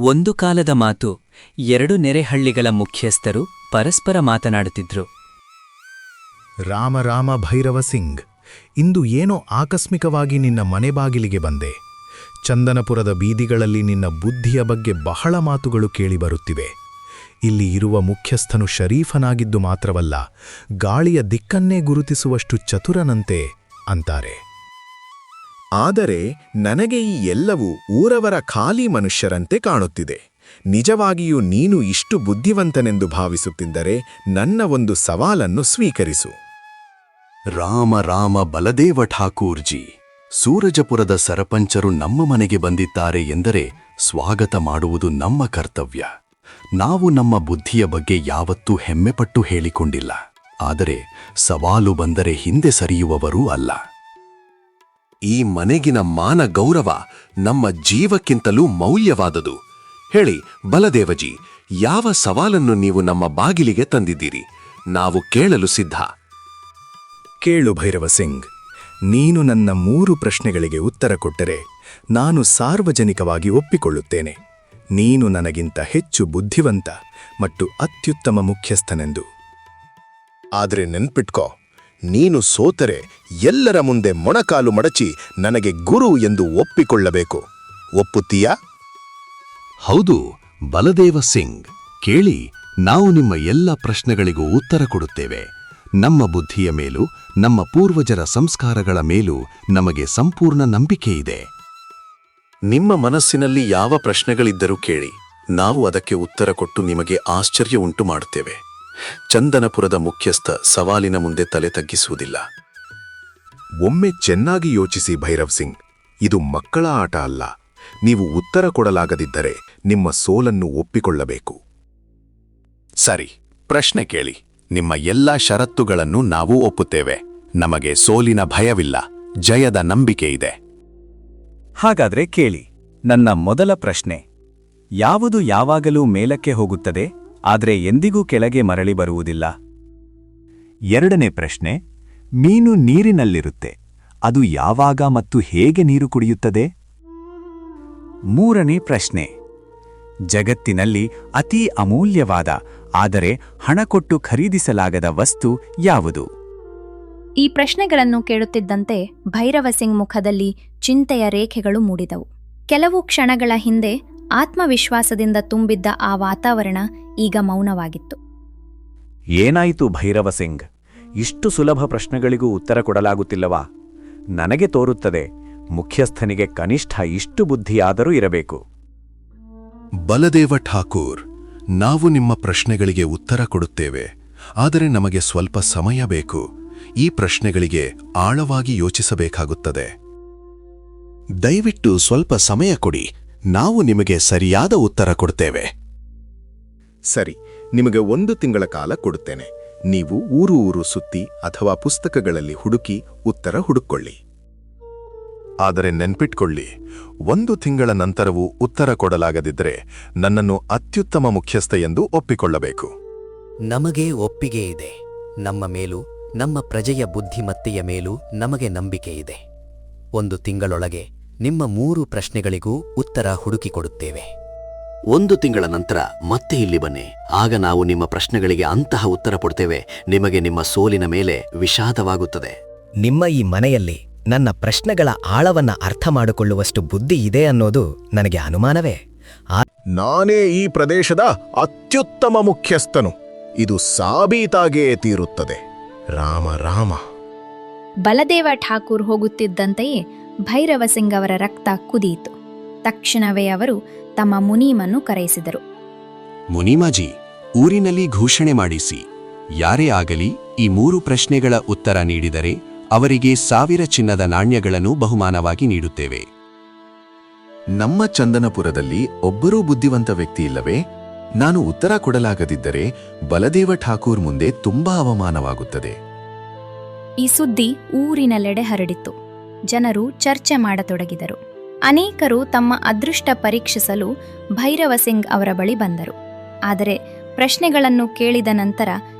ಒಂದು ಕಾಲದ ಮಾತು. ಎರಡು ನೆರೆಹಳ್ಳಿಗಳ ಮುಖ್ಯಸ್ಥರು ಪರಸ್ಪರ ಮಾತನಾಡುತ್ತಿದ್ರು. ರಾಮ ರಾಮ ಭೈರವ ಸಿಂಗ್, ಇಂದು ಏನೋ ಆಕಸ್ಮಿಕವಾಗಿ ನಿನ್ನ ಮನೆ ಬಾಗಿಲಿಗೆ ಬಂದೆ. ಚಂದನಪುರದ ಬೀದಿಗಳಲ್ಲಿ ನಿನ್ನ ಬುದ್ಧಿಯ ಬಗ್ಗೆ ಬಹಳ ಮಾತುಗಳು ಕೇಳಿಬರುತ್ತಿವೆ. ಇಲ್ಲಿ ಇರುವ ಮುಖ್ಯಸ್ಥನು ಶರೀಫನಾಗಿದ್ದು ಮಾತ್ರವಲ್ಲ, ಗಾಳಿಯ ದಿಕ್ಕನ್ನೇ ಗುರುತಿಸುವಷ್ಟು ಚತುರನಂತೆ ಅಂತಾರೆ. ಆದರೆ ನನಗೆ ಈ ಎಲ್ಲವೂ ಊರವರ ಖಾಲಿ ಮನುಷ್ಯರಂತೆ ಕಾಣುತ್ತಿದೆ. ನಿಜವಾಗಿಯೂ ನೀನು ಇಷ್ಟು ಬುದ್ಧಿವಂತನೆಂದು ಭಾವಿಸುತ್ತಿದ್ದರೆ ನನ್ನ ಒಂದು ಸವಾಲನ್ನು ಸ್ವೀಕರಿಸು. ರಾಮ ರಾಮ ಬಲದೇವ ಠಾಕೂರ್ಜಿ, ಸೂರಜಪುರದ ಸರಪಂಚರು ನಮ್ಮ ಮನೆಗೆ ಬಂದಿದ್ದಾರೆ ಎಂದರೆ ಸ್ವಾಗತ ಮಾಡುವುದು ನಮ್ಮ ಕರ್ತವ್ಯ. ನಾವು ನಮ್ಮ ಬುದ್ಧಿಯ ಬಗ್ಗೆ ಯಾವತ್ತೂ ಹೆಮ್ಮೆಪಟ್ಟು ಹೇಳಿಕೊಂಡಿಲ್ಲ. ಆದರೆ ಸವಾಲು ಬಂದರೆ ಹಿಂದೆ ಸರಿಯುವವರೂ ಅಲ್ಲ. ಈ ಮನೆಗಿನ ಮಾನ ಗೌರವ ನಮ್ಮ ಜೀವಕ್ಕಿಂತಲೂ ಮೌಲ್ಯವಾದುದು. ಹೇಳಿ ಬಲದೇವಜಿ, ಯಾವ ಸವಾಲನ್ನು ನೀವು ನಮ್ಮ ಬಾಗಿಲಿಗೆ ತಂದಿದ್ದೀರಿ? ನಾವು ಕೇಳಲು ಸಿದ್ಧ. ಕೇಳು ಭೈರವ ಸಿಂಗ್, ನೀನು ನನ್ನ 3 ಪ್ರಶ್ನೆಗಳಿಗೆ ಉತ್ತರ ಕೊಟ್ಟರೆ ನಾನು ಸಾರ್ವಜನಿಕವಾಗಿ ಒಪ್ಪಿಕೊಳ್ಳುತ್ತೇನೆ. ನೀನು ನನಗಿಂತ ಹೆಚ್ಚು ಬುದ್ಧಿವಂತ ಮತ್ತು ಅತ್ಯುತ್ತಮ ಮುಖ್ಯಸ್ಥನೆಂದು. ಆದರೆ ನೆನ್ಪಿಟ್ಕೋ, ನೀನು ಸೋತರೆ ಎಲ್ಲರ ಮುಂದೆ ಮೊಣಕಾಲು ಮಡಚಿ ನನಗೆ ಗುರು ಎಂದು ಒಪ್ಪಿಕೊಳ್ಳಬೇಕು. ಒಪ್ಪುತ್ತೀಯಾ? ಹೌದು ಬಲದೇವ ಸಿಂಗ್, ಕೇಳಿ, ನಾವು ನಿಮ್ಮ ಎಲ್ಲ ಪ್ರಶ್ನೆಗಳಿಗೂ ಉತ್ತರ ಕೊಡುತ್ತೇವೆ. ನಮ್ಮ ಬುದ್ಧಿಯ ಮೇಲೂ ನಮ್ಮ ಪೂರ್ವಜರ ಸಂಸ್ಕಾರಗಳ ಮೇಲೂ ನಮಗೆ ಸಂಪೂರ್ಣ ನಂಬಿಕೆ ಇದೆ. ನಿಮ್ಮ ಮನಸ್ಸಿನಲ್ಲಿ ಯಾವ ಪ್ರಶ್ನೆಗಳಿದ್ದರೂ ಕೇಳಿ, ನಾವು ಅದಕ್ಕೆ ಉತ್ತರ ಕೊಟ್ಟು ನಿಮಗೆ ಆಶ್ಚರ್ಯ ಉಂಟು ಮಾಡುತ್ತೇವೆ. ಚಂದನಪುರದ ಮುಖ್ಯಸ್ಥ ಸವಾಲಿನ ಮುಂದೆ ತಲೆ ತಗ್ಗಿಸುವುದಿಲ್ಲ. ಒಮ್ಮೆ ಚೆನ್ನಾಗಿ ಯೋಚಿಸಿ ಭೈರವ್ ಸಿಂಗ್, ಇದು ಮಕ್ಕಳ ಆಟ ಅಲ್ಲ. ನೀವು ಉತ್ತರ ಕೊಡಲಾಗದಿದ್ದರೆ ನಿಮ್ಮ ಸೋಲನ್ನು ಒಪ್ಪಿಕೊಳ್ಳಬೇಕು. ಸರಿ, ಪ್ರಶ್ನೆ ಕೇಳಿ. ನಿಮ್ಮ ಎಲ್ಲಾ ಷರತ್ತುಗಳನ್ನು ನಾವು ಒಪ್ಪುತ್ತೇವೆ. ನಮಗೆ ಸೋಲಿನ ಭಯವಿಲ್ಲ, ಜಯದ ನಂಬಿಕೆ ಇದೆ. ಹಾಗಾದ್ರೆ ಕೇಳಿ, ನನ್ನ ಮೊದಲ ಪ್ರಶ್ನೆ: ಯಾವುದು ಯಾವಾಗಲೂ ಮೇಲಕ್ಕೆ ಹೋಗುತ್ತದೆ, ಆದರೆ ಎಂದಿಗೂ ಕೆಳಗೆ ಮರಳಿ ಬರುವುದಿಲ್ಲ? ಎರಡನೇ ಪ್ರಶ್ನೆ: ಮೀನು ನೀರಿನಲ್ಲಿರುತ್ತೆ, ಅದು ಯಾವಾಗ ಮತ್ತು ಹೇಗೆ ನೀರು ಕುಡಿಯುತ್ತದೆ? ಮೂರನೇ ಪ್ರಶ್ನೆ: ಜಗತ್ತಿನಲ್ಲಿ ಅತೀ ಅಮೂಲ್ಯವಾದ ಆದರೆ ಹಣ ಕೊಟ್ಟು ಖರೀದಿಸಲಾಗದ ವಸ್ತು ಯಾವುದು? ಈ ಪ್ರಶ್ನೆಗಳನ್ನು ಕೇಳುತ್ತಿದ್ದಂತೆ ಭೈರವ ಸಿಂಗ್ ಮುಖದಲ್ಲಿ ಚಿಂತೆಯ ರೇಖೆಗಳು ಮೂಡಿದವು. ಕೆಲವು ಕ್ಷಣಗಳ ಹಿಂದೆ ಆತ್ಮವಿಶ್ವಾಸದಿಂದ ತುಂಬಿದ್ದ ಆ ವಾತಾವರಣ ಈಗ ಮೌನವಾಗಿತ್ತು. ಏನಾಯಿತು ಭೈರವ ಸಿಂಗ್? ಇಷ್ಟು ಸುಲಭ ಪ್ರಶ್ನೆಗಳಿಗೂ ಉತ್ತರ ಕೊಡಲಾಗುತ್ತಿಲ್ಲವಾ? ನನಗೆ ತೋರುತ್ತದೆ, ಮುಖ್ಯಸ್ಥನಿಗೆ ಕನಿಷ್ಠ ಇಷ್ಟು ಬುದ್ಧಿಯಾದರೂ ಇರಬೇಕು. ಬಲದೇವ ಠಾಕೂರ್, ನಾವು ನಿಮ್ಮ ಪ್ರಶ್ನೆಗಳಿಗೆ ಉತ್ತರ ಕೊಡುತ್ತೇವೆ, ಆದರೆ ನಮಗೆ ಸ್ವಲ್ಪ ಸಮಯ ಬೇಕು. ಈ ಪ್ರಶ್ನೆಗಳಿಗೆ ಆಳವಾಗಿ ಯೋಚಿಸಬೇಕಾಗುತ್ತದೆ. ದಯವಿಟ್ಟು ಸ್ವಲ್ಪ ಸಮಯ ಕೊಡಿ, ನಾವು ನಿಮಗೆ ಸರಿಯಾದ ಉತ್ತರ ಕೊಡ್ತೇವೆ. ಸರಿ, ನಿಮಗೆ 1 ತಿಂಗಳ ಕಾಲ ಕೊಡುತ್ತೇನೆ. ನೀವು ಊರು ಸುತ್ತಿ ಅಥವಾ ಪುಸ್ತಕಗಳಲ್ಲಿ ಹುಡುಕಿ ಉತ್ತರ ಹುಡುಕೊಳ್ಳಿ. ಆದರೆ ನೆನ್ಪಿಟ್ಕೊಳ್ಳಿ, 1 ತಿಂಗಳ ನಂತರವೂ ಉತ್ತರ ಕೊಡಲಾಗದಿದ್ದರೆ ನನ್ನನ್ನು ಅತ್ಯುತ್ತಮ ಮುಖ್ಯಸ್ಥ ಎಂದು ಒಪ್ಪಿಕೊಳ್ಳಬೇಕು. ನಮಗೆ ಒಪ್ಪಿಗೆ ಇದೆ. ನಮ್ಮ ಮೇಲೂ ನಮ್ಮ ಪ್ರಜೆಯ ಬುದ್ಧಿಮತ್ತೆಯ ಮೇಲೂ ನಮಗೆ ನಂಬಿಕೆ ಇದೆ. 1 ತಿಂಗಳೊಳಗೆ ನಿಮ್ಮ 3 ಪ್ರಶ್ನೆಗಳಿಗೂ ಉತ್ತರ ಹುಡುಕಿಕೊಡುತ್ತೇವೆ. 1 ತಿಂಗಳ ನಂತರ ಮತ್ತೆ ಇಲ್ಲಿ ಬನ್ನಿ. ಆಗ ನಾವು ನಿಮ್ಮ ಪ್ರಶ್ನೆಗಳಿಗೆ ಅಂತಹ ಉತ್ತರ ಕೊಡ್ತೇವೆ, ನಿಮಗೆ ನಿಮ್ಮ ಸೋಲಿನ ಮೇಲೆ ವಿಷಾದವಾಗುತ್ತದೆ. ನಿಮ್ಮ ಈ ಮನೆಯಲ್ಲಿ ನನ್ನ ಪ್ರಶ್ನೆಗಳ ಆಳವನ್ನ ಅರ್ಥ ಮಾಡಿಕೊಳ್ಳುವಷ್ಟು ಬುದ್ಧಿ ಇದೆ ಅನ್ನೋದು ನನಗೆ ಅನುಮಾನವೇ. ನಾನೇ ಈ ಪ್ರದೇಶದ ಅತ್ಯುತ್ತಮ ಮುಖ್ಯಸ್ಥನು, ಇದು ಸಾಬೀತಾಗೇ ತೀರುತ್ತದೆ. ರಾಮ ರಾಮ. ಬಲದೇವ ಠಾಕೂರ್ ಹೋಗುತ್ತಿದ್ದಂತೆಯೇ ಭೈರವ ಸಿಂಗ್ ಅವರ ರಕ್ತ ಕುದಿಯಿತು. ತಕ್ಷಣವೇ ಅವರು ತಮ್ಮ ಮುನೀಮನ್ನು ಕರೆಯಿಸಿದರು. ಮುನೀಮಾಜಿ, ಊರಿನಲ್ಲಿ ಘೋಷಣೆ ಮಾಡಿಸಿ, ಯಾರೇ ಆಗಲಿ ಈ 3 ಪ್ರಶ್ನೆಗಳ ಉತ್ತರ ನೀಡಿದರೆ ಅವರಿಗೆ 1000 ಚಿನ್ನದ ನಾಣ್ಯಗಳನ್ನು ಬಹುಮಾನವಾಗಿ ನೀಡುತ್ತೇವೆ. ನಮ್ಮ ಚಂದನಪುರದಲ್ಲಿ ಒಬ್ಬರೂ ಬುದ್ಧಿವಂತ ವ್ಯಕ್ತಿ ಇಲ್ಲವೇ? ನಾನು ಉತ್ತರ ಕೊಡಲಾಗದಿದ್ದರೆ ಬಲದೇವ ಠಾಕೂರ್ ಮುಂದೆ ತುಂಬಾ ಅವಮಾನವಾಗುತ್ತದೆ. ಈ ಸುದ್ದಿ ಊರಿನೆಲ್ಲೆಡೆ ಹರಡಿತು. ಜನರು ಚರ್ಚೆ ಮಾಡತೊಡಗಿದರು. ಅನೇಕರು ತಮ್ಮ ಅದೃಷ್ಟ ಪರೀಕ್ಷಿಸಲು ಭೈರವ ಸಿಂಗ್ ಅವರ ಬಳಿ ಬಂದರು. ಆದರೆ ಪ್ರಶ್ನೆಗಳನ್ನು ಕೇಳಿದ ನಂತರ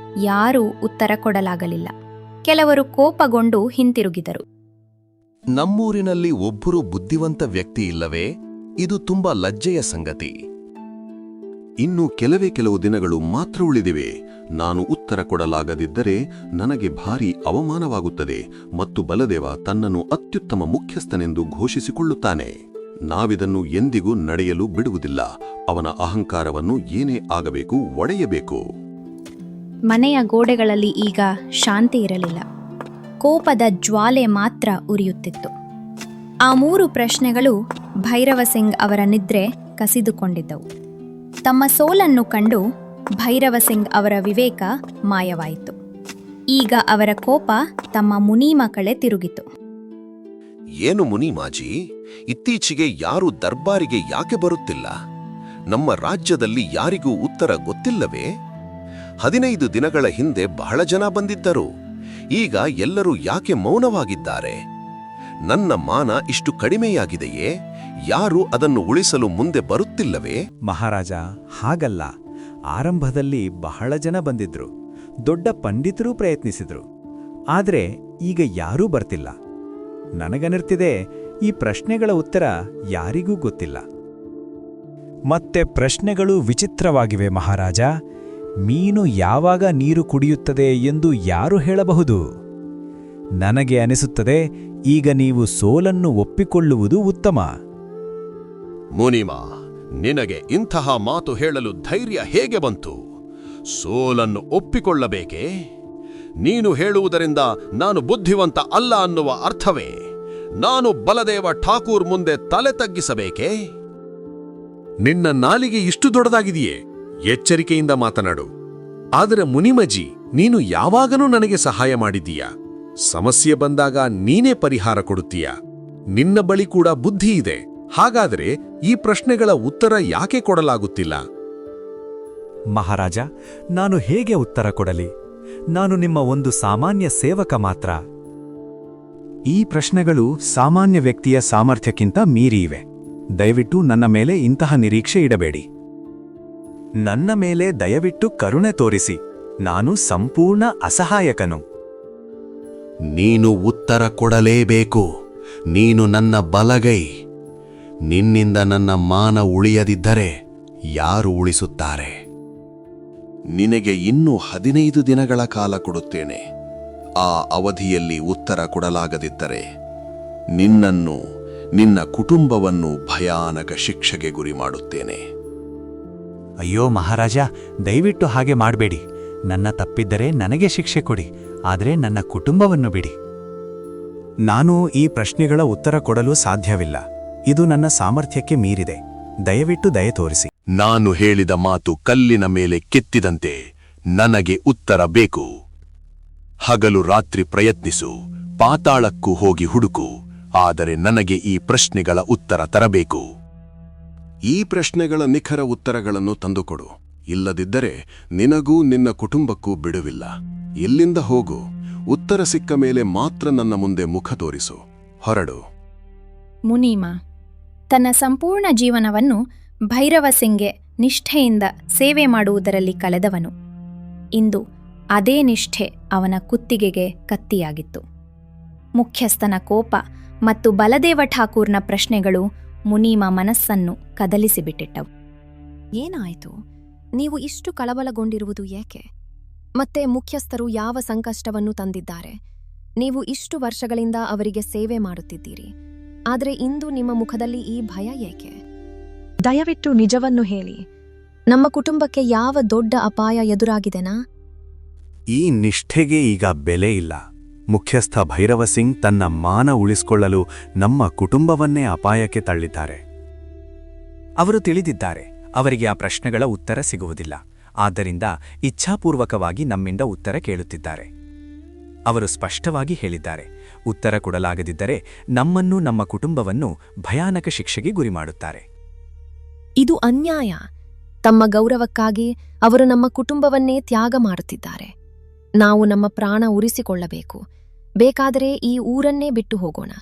ಯಾರೂ ಉತ್ತರ ಕೊಡಲಾಗಲಿಲ್ಲ. ಕೆಲವರು ಕೋಪಗೊಂಡು ಹಿಂತಿರುಗಿದರು. ನಮ್ಮೂರಿನಲ್ಲಿ ಒಬ್ಬರೂ ಬುದ್ಧಿವಂತ ವ್ಯಕ್ತಿ ಇಲ್ಲವೇ? ಇದು ತುಂಬಾ ಲಜ್ಜೆಯ ಸಂಗತಿ. ಇನ್ನು ಕೆಲವು ದಿನಗಳು ಮಾತ್ರ ಉಳಿದಿವೆ. ನಾನು ಉತ್ತರ ಕೊಡಲಾಗದಿದ್ದರೆ ನನಗೆ ಭಾರೀ ಅವಮಾನವಾಗುತ್ತದೆ ಮತ್ತು ಬಲದೇವ ತನ್ನನ್ನು ಅತ್ಯುತ್ತಮ ಮುಖ್ಯಸ್ಥನೆಂದು ಘೋಷಿಸಿಕೊಳ್ಳುತ್ತಾನೆ. ನಾವಿದನ್ನು ಎಂದಿಗೂ ನಡೆಯಲು ಬಿಡುವುದಿಲ್ಲ. ಅವನ ಅಹಂಕಾರವನ್ನು ಏನೇ ಆಗಬೇಕು ಒಡೆಯಬೇಕು. ಮನೆಯ ಗೋಡೆಗಳಲ್ಲಿ ಈಗ ಶಾಂತಿ ಇರಲಿಲ್ಲ. ಕೋಪದ ಜ್ವಾಲೆ ಮಾತ್ರ ಉರಿಯುತ್ತಿತ್ತು. ಆ 3 ಪ್ರಶ್ನೆಗಳು ಭೈರವ ಸಿಂಗ್ ಅವರ ನಿದ್ರೆ ಕಸಿದುಕೊಂಡಿದ್ದವು. ತಮ್ಮ ಸೋಲನ್ನು ಕಂಡು ಭೈರವ ಸಿಂಗ್ ಅವರ ವಿವೇಕ ಮಾಯವಾಯಿತು. ಈಗ ಅವರ ಕೋಪ ತಮ್ಮ ಮುನೀಮ ಕಡೆ ತಿರುಗಿತು. ಏನು ಮುನಿಮಾಜಿ, ಇತ್ತೀಚೆಗೆ ಯಾರೂ ದರ್ಬಾರಿಗೆ ಯಾಕೆ ಬರುತ್ತಿಲ್ಲ? ನಮ್ಮ ರಾಜ್ಯದಲ್ಲಿ ಯಾರಿಗೂ ಉತ್ತರ ಗೊತ್ತಿಲ್ಲವೇ? 15 ದಿನಗಳ ಹಿಂದೆ ಬಹಳ ಜನ ಬಂದಿದ್ದರು. ಈಗ ಎಲ್ಲರೂ ಯಾಕೆ ಮೌನವಾಗಿದ್ದಾರೆ? ನನ್ನ ಮಾನ ಇಷ್ಟು ಕಡಿಮೆಯಾಗಿದೆಯೇ? ಯಾರೂ ಅದನ್ನು ಉಳಿಸಲು ಮುಂದೆ ಬರುತ್ತಿಲ್ಲವೇ? ಮಹಾರಾಜ, ಹಾಗಲ್ಲ. ಆರಂಭದಲ್ಲಿ ಬಹಳ ಜನ ಬಂದಿದ್ರು. ದೊಡ್ಡ ಪಂಡಿತರೂ ಪ್ರಯತ್ನಿಸಿದ್ರು. ಆದ್ರೆ ಈಗ ಯಾರೂ ಬರ್ತಿಲ್ಲ. ನನಗನಿರ್ತಿದೆ, ಈ ಪ್ರಶ್ನೆಗಳ ಉತ್ತರ ಯಾರಿಗೂ ಗೊತ್ತಿಲ್ಲ. ಮತ್ತೆ ಪ್ರಶ್ನೆಗಳು ವಿಚಿತ್ರವಾಗಿವೆ ಮಹಾರಾಜ. ಮೀನು ಯಾವಾಗ ನೀರು ಕುಡಿಯುತ್ತದೆ ಎಂದು ಯಾರು ಹೇಳಬಹುದು? ನನಗೆ ಅನಿಸುತ್ತದೆ, ಈಗ ನೀವು ಸೋಲನ್ನು ಒಪ್ಪಿಕೊಳ್ಳುವುದು ಉತ್ತಮ. ಮುನಿಮ, ನಿನಗೆ ಇಂತಹ ಮಾತು ಹೇಳಲು ಧೈರ್ಯ ಹೇಗೆ ಬಂತು? ಸೋಲನ್ನು ಒಪ್ಪಿಕೊಳ್ಳಬೇಕೇ? ನೀನು ಹೇಳುವುದರಿಂದ ನಾನು ಬುದ್ಧಿವಂತ ಅಲ್ಲ ಅನ್ನುವ ಅರ್ಥವೇ? ನಾನು ಬಲದೇವ ಠಾಕೂರ್ ಮುಂದೆ ತಲೆ ತಗ್ಗಿಸಬೇಕೇ? ನಿನ್ನ ನಾಲಿಗೆ ಇಷ್ಟು ದೊಡ್ಡದಾಗಿದೆಯೇ? ಎಚ್ಚರಿಕೆಯಿಂದ ಮಾತನಾಡು. ಆದರೆ ಮುನಿಮಜಿ, ನೀನು ಯಾವಾಗನೂ ನನಗೆ ಸಹಾಯ ಮಾಡಿದ್ದೀಯ. ಸಮಸ್ಯೆ ಬಂದಾಗ ನೀನೇ ಪರಿಹಾರ ಕೊಡುತ್ತೀಯ. ನಿನ್ನ ಬಳಿ ಕೂಡ ಬುದ್ಧಿ ಇದೆ. ಹಾಗಾದರೆ ಈ ಪ್ರಶ್ನೆಗಳ ಉತ್ತರ ಯಾಕೆ ಕೊಡಲಾಗುತ್ತಿಲ್ಲ? ಮಹಾರಾಜ, ನಾನು ಹೇಗೆ ಉತ್ತರ ಕೊಡಲಿ? ನಾನು ನಿಮ್ಮ ಒಂದು ಸಾಮಾನ್ಯ ಸೇವಕ ಮಾತ್ರ. ಈ ಪ್ರಶ್ನೆಗಳು ಸಾಮಾನ್ಯ ವ್ಯಕ್ತಿಯ ಸಾಮರ್ಥ್ಯಕ್ಕಿಂತ ಮೀರಿ ಇವೆ. ದಯವಿಟ್ಟು ನನ್ನ ಮೇಲೆ ಇಂತಹ ನಿರೀಕ್ಷೆ ಇಡಬೇಡಿ. ನನ್ನ ಮೇಲೆ ದಯವಿಟ್ಟು ಕರುಣೆ ತೋರಿಸಿ. ನಾನು ಸಂಪೂರ್ಣ ಅಸಹಾಯಕನು. ನೀನು ಉತ್ತರ ಕೊಡಲೇಬೇಕು. ನೀನು ನನ್ನ ಬಲಗೈ. ನಿನ್ನಿಂದ ನನ್ನ ಮಾನ ಉಳಿಯದಿದ್ದರೆ ಯಾರು ಉಳಿಸುತ್ತಾರೆ? ನಿನಗೆ ಇನ್ನೂ 15 ದಿನಗಳ ಕಾಲ ಕೊಡುತ್ತೇನೆ. ಆ ಅವಧಿಯಲ್ಲಿ ಉತ್ತರ ಕೊಡಲಾಗದಿದ್ದರೆ ನಿನ್ನನ್ನು, ನಿನ್ನ ಕುಟುಂಬವನ್ನು ಭಯಾನಕ ಶಿಕ್ಷೆಗೆ ಗುರಿ ಮಾಡುತ್ತೇನೆ. ಅಯ್ಯೋ ಮಹಾರಾಜ, ದಯವಿಟ್ಟು ಹಾಗೆ ಮಾಡಬೇಡಿ. ನನ್ನ ತಪ್ಪಿದ್ದರೆ ನನಗೆ ಶಿಕ್ಷೆ ಕೊಡಿ, ಆದರೆ ನನ್ನ ಕುಟುಂಬವನ್ನು ಬಿಡಿ. ನಾನು ಈ ಪ್ರಶ್ನೆಗಳ ಉತ್ತರ ಕೊಡಲು ಸಾಧ್ಯವಿಲ್ಲ. ಇದು ನನ್ನ ಸಾಮರ್ಥ್ಯಕ್ಕೆ ಮೀರಿದೆ. ದಯವಿಟ್ಟು ದಯೆ ತೋರಿಸಿ. ನಾನು ಹೇಳಿದ ಮಾತು ಕಲ್ಲಿನ ಮೇಲೆ ಕೆತ್ತಿದಂತೆ. ನನಗೆ ಉತ್ತರ ಬೇಕು. ಹಗಲು ರಾತ್ರಿ ಪ್ರಯತ್ನಿಸು, ಪಾತಾಳಕ್ಕೂ ಹೋಗಿ ಹುಡುಕು, ಆದರೆ ನನಗೆ ಈ ಪ್ರಶ್ನೆಗಳ ಉತ್ತರ ತರಬೇಕು. ಈ ಪ್ರಶ್ನೆಗಳ ನಿಖರ ಉತ್ತರಗಳನ್ನು ತಂದುಕೊಡು. ಇಲ್ಲದಿದ್ದರೆ ನಿನಗೂ ನಿನ್ನ ಕುಟುಂಬಕ್ಕೂ ಬಿಡುವಿಲ್ಲ. ಇಲ್ಲಿಂದ ಹೋಗು. ಉತ್ತರ ಸಿಕ್ಕ ಮೇಲೆ ಮಾತ್ರ ನನ್ನ ಮುಂದೆ ಮುಖ ತೋರಿಸು. ಹೊರಡು. ಮುನೀಮ ತನ್ನ ಸಂಪೂರ್ಣ ಜೀವನವನ್ನು ಭೈರವ ಸಿಂಗ್ಗೆ ನಿಷ್ಠೆಯಿಂದ ಸೇವೆ ಮಾಡುವುದರಲ್ಲಿ ಕಳೆದವನು. ಇಂದು ಅದೇ ನಿಷ್ಠೆ ಅವನ ಕುತ್ತಿಗೆಗೆ ಕತ್ತಿಯಾಗಿತ್ತು. ಮುಖ್ಯಸ್ಥನ ಕೋಪ ಮತ್ತು ಬಲದೇವ ಠಾಕೂರ್ನ ಪ್ರಶ್ನೆಗಳು ಮುನೀಮ ಮನಸ್ಸನ್ನು ಕದಲಿಸಿಬಿಟ್ಟಿಟ್ಟವು. ಏನಾಯಿತು? ನೀವು ಇಷ್ಟು ಕಳವಳಗೊಂಡಿರುವುದು ಏಕೆ? ಮತ್ತೆ ಮುಖ್ಯಸ್ಥರು ಯಾವ ಸಂಕಷ್ಟವನ್ನು ತಂದಿದ್ದಾರೆ? ನೀವು ಇಷ್ಟು ವರ್ಷಗಳಿಂದ ಅವರಿಗೆ ಸೇವೆ ಮಾಡುತ್ತಿದ್ದೀರಿ. ಆದರೆ ಇಂದು ನಿಮ್ಮ ಮುಖದಲ್ಲಿ ಈ ಭಯ ಏಕೆ? ದಯವಿಟ್ಟು ನಿಜವನ್ನು ಹೇಳಿ. ನಮ್ಮ ಕುಟುಂಬಕ್ಕೆ ಯಾವ ದೊಡ್ಡ ಅಪಾಯ ಎದುರಾಗಿದೆನಾ? ಈ ನಿಷ್ಠೆಗೆ ಈಗ ಬೆಲೆ ಇಲ್ಲ. ಮುಖ್ಯಸ್ಥ ಭೈರವ ಸಿಂಗ್ ತನ್ನ ಮಾನ ಉಳಿಸಿಕೊಳ್ಳಲು ನಮ್ಮ ಕುಟುಂಬವನ್ನೇ ಅಪಾಯಕ್ಕೆ ತಳ್ಳಿದ್ದಾರೆ. ಅವರು ತಿಳಿದಿದ್ದಾರೆ, ಅವರಿಗೆ ಆ ಪ್ರಶ್ನೆಗಳ ಉತ್ತರ ಸಿಗುವುದಿಲ್ಲ. ಆದ್ದರಿಂದ ಇಚ್ಛಾಪೂರ್ವಕವಾಗಿ ನಮ್ಮಿಂದ ಉತ್ತರ ಕೇಳುತ್ತಿದ್ದಾರೆ. ಅವರು ಸ್ಪಷ್ಟವಾಗಿ ಹೇಳಿದ್ದಾರೆ, ಉತ್ತರ ಕೊಡಲಾಗದಿದ್ದರೆ ನಮ್ಮನ್ನು, ನಮ್ಮ ಕುಟುಂಬವನ್ನು ಭಯಾನಕ ಶಿಕ್ಷೆಗೆ ಗುರಿ ಮಾಡುತ್ತಾರೆ. ಇದು ಅನ್ಯಾಯ. ತಮ್ಮ ಗೌರವಕ್ಕಾಗಿ ಅವರು ನಮ್ಮ ಕುಟುಂಬವನ್ನೇ ತ್ಯಾಗ ಮಾಡುತ್ತಿದ್ದಾರೆ. ನಾವು ನಮ್ಮ ಪ್ರಾಣ ಉಳಿಸಿಕೊಳ್ಳಬೇಕು. ಬೇಕಾದರೆ ಈ ಊರನ್ನೇ ಬಿಟ್ಟು ಹೋಗೋಣ.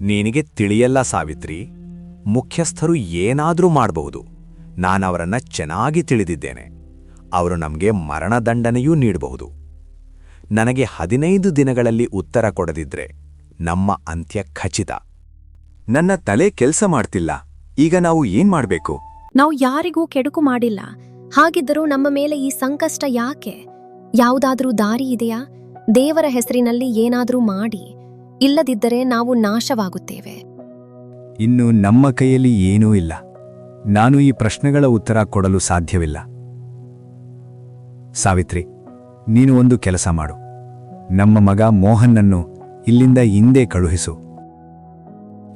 ನಿನಗೆ ತಿಳಿಯಲ್ಲ ಸಾವಿತ್ರಿ. ಮುಖ್ಯಸ್ಥರು ಏನಾದರೂ ಮಾಡಬಹುದು. ನಾನವರನ್ನ ಚೆನ್ನಾಗಿ ತಿಳಿದಿದ್ದೇನೆ. ಅವರು ನಮಗೆ ಮರಣದಂಡನೆಯೂ ನೀಡಬಹುದು. ನನಗೆ 15 ದಿನಗಳಲ್ಲಿ ಉತ್ತರ ಕೊಡದಿದ್ರೆ ನಮ್ಮ ಅಂತ್ಯ ಖಚಿತ. ನನ್ನ ತಲೆ ಕೆಲಸ ಮಾಡ್ತಿಲ್ಲ. ಈಗ ನಾವು ಏನ್ ಮಾಡ್ಬೇಕು? ನಾವು ಯಾರಿಗೂ ಕೆಡುಕು ಮಾಡಿಲ್ಲ. ಹಾಗಿದ್ದರೂ ನಮ್ಮ ಮೇಲೆ ಈ ಸಂಕಷ್ಟ ಯಾಕೆ? ಯಾವುದಾದ್ರೂ ದಾರಿ ಇದೆಯಾ? ದೇವರ ಹೆಸರಿನಲ್ಲಿ ಏನಾದ್ರೂ ಮಾಡಿ, ಇಲ್ಲದಿದ್ದರೆ ನಾವು ನಾಶವಾಗುತ್ತೇವೆ. ಇನ್ನು ನಮ್ಮ ಕೈಯಲ್ಲಿ ಏನೂ ಇಲ್ಲ. ನಾನು ಈ ಪ್ರಶ್ನೆಗಳ ಉತ್ತರ ಕೊಡಲು ಸಾಧ್ಯವಿಲ್ಲ. ಸಾವಿತ್ರಿ, ನೀನು ಒಂದು ಕೆಲಸ ಮಾಡು. ನಮ್ಮ ಮಗ ಮೋಹನ್ನನ್ನು ಇಲ್ಲಿಂದ ಹಿಂದೆ ಕಳುಹಿಸು.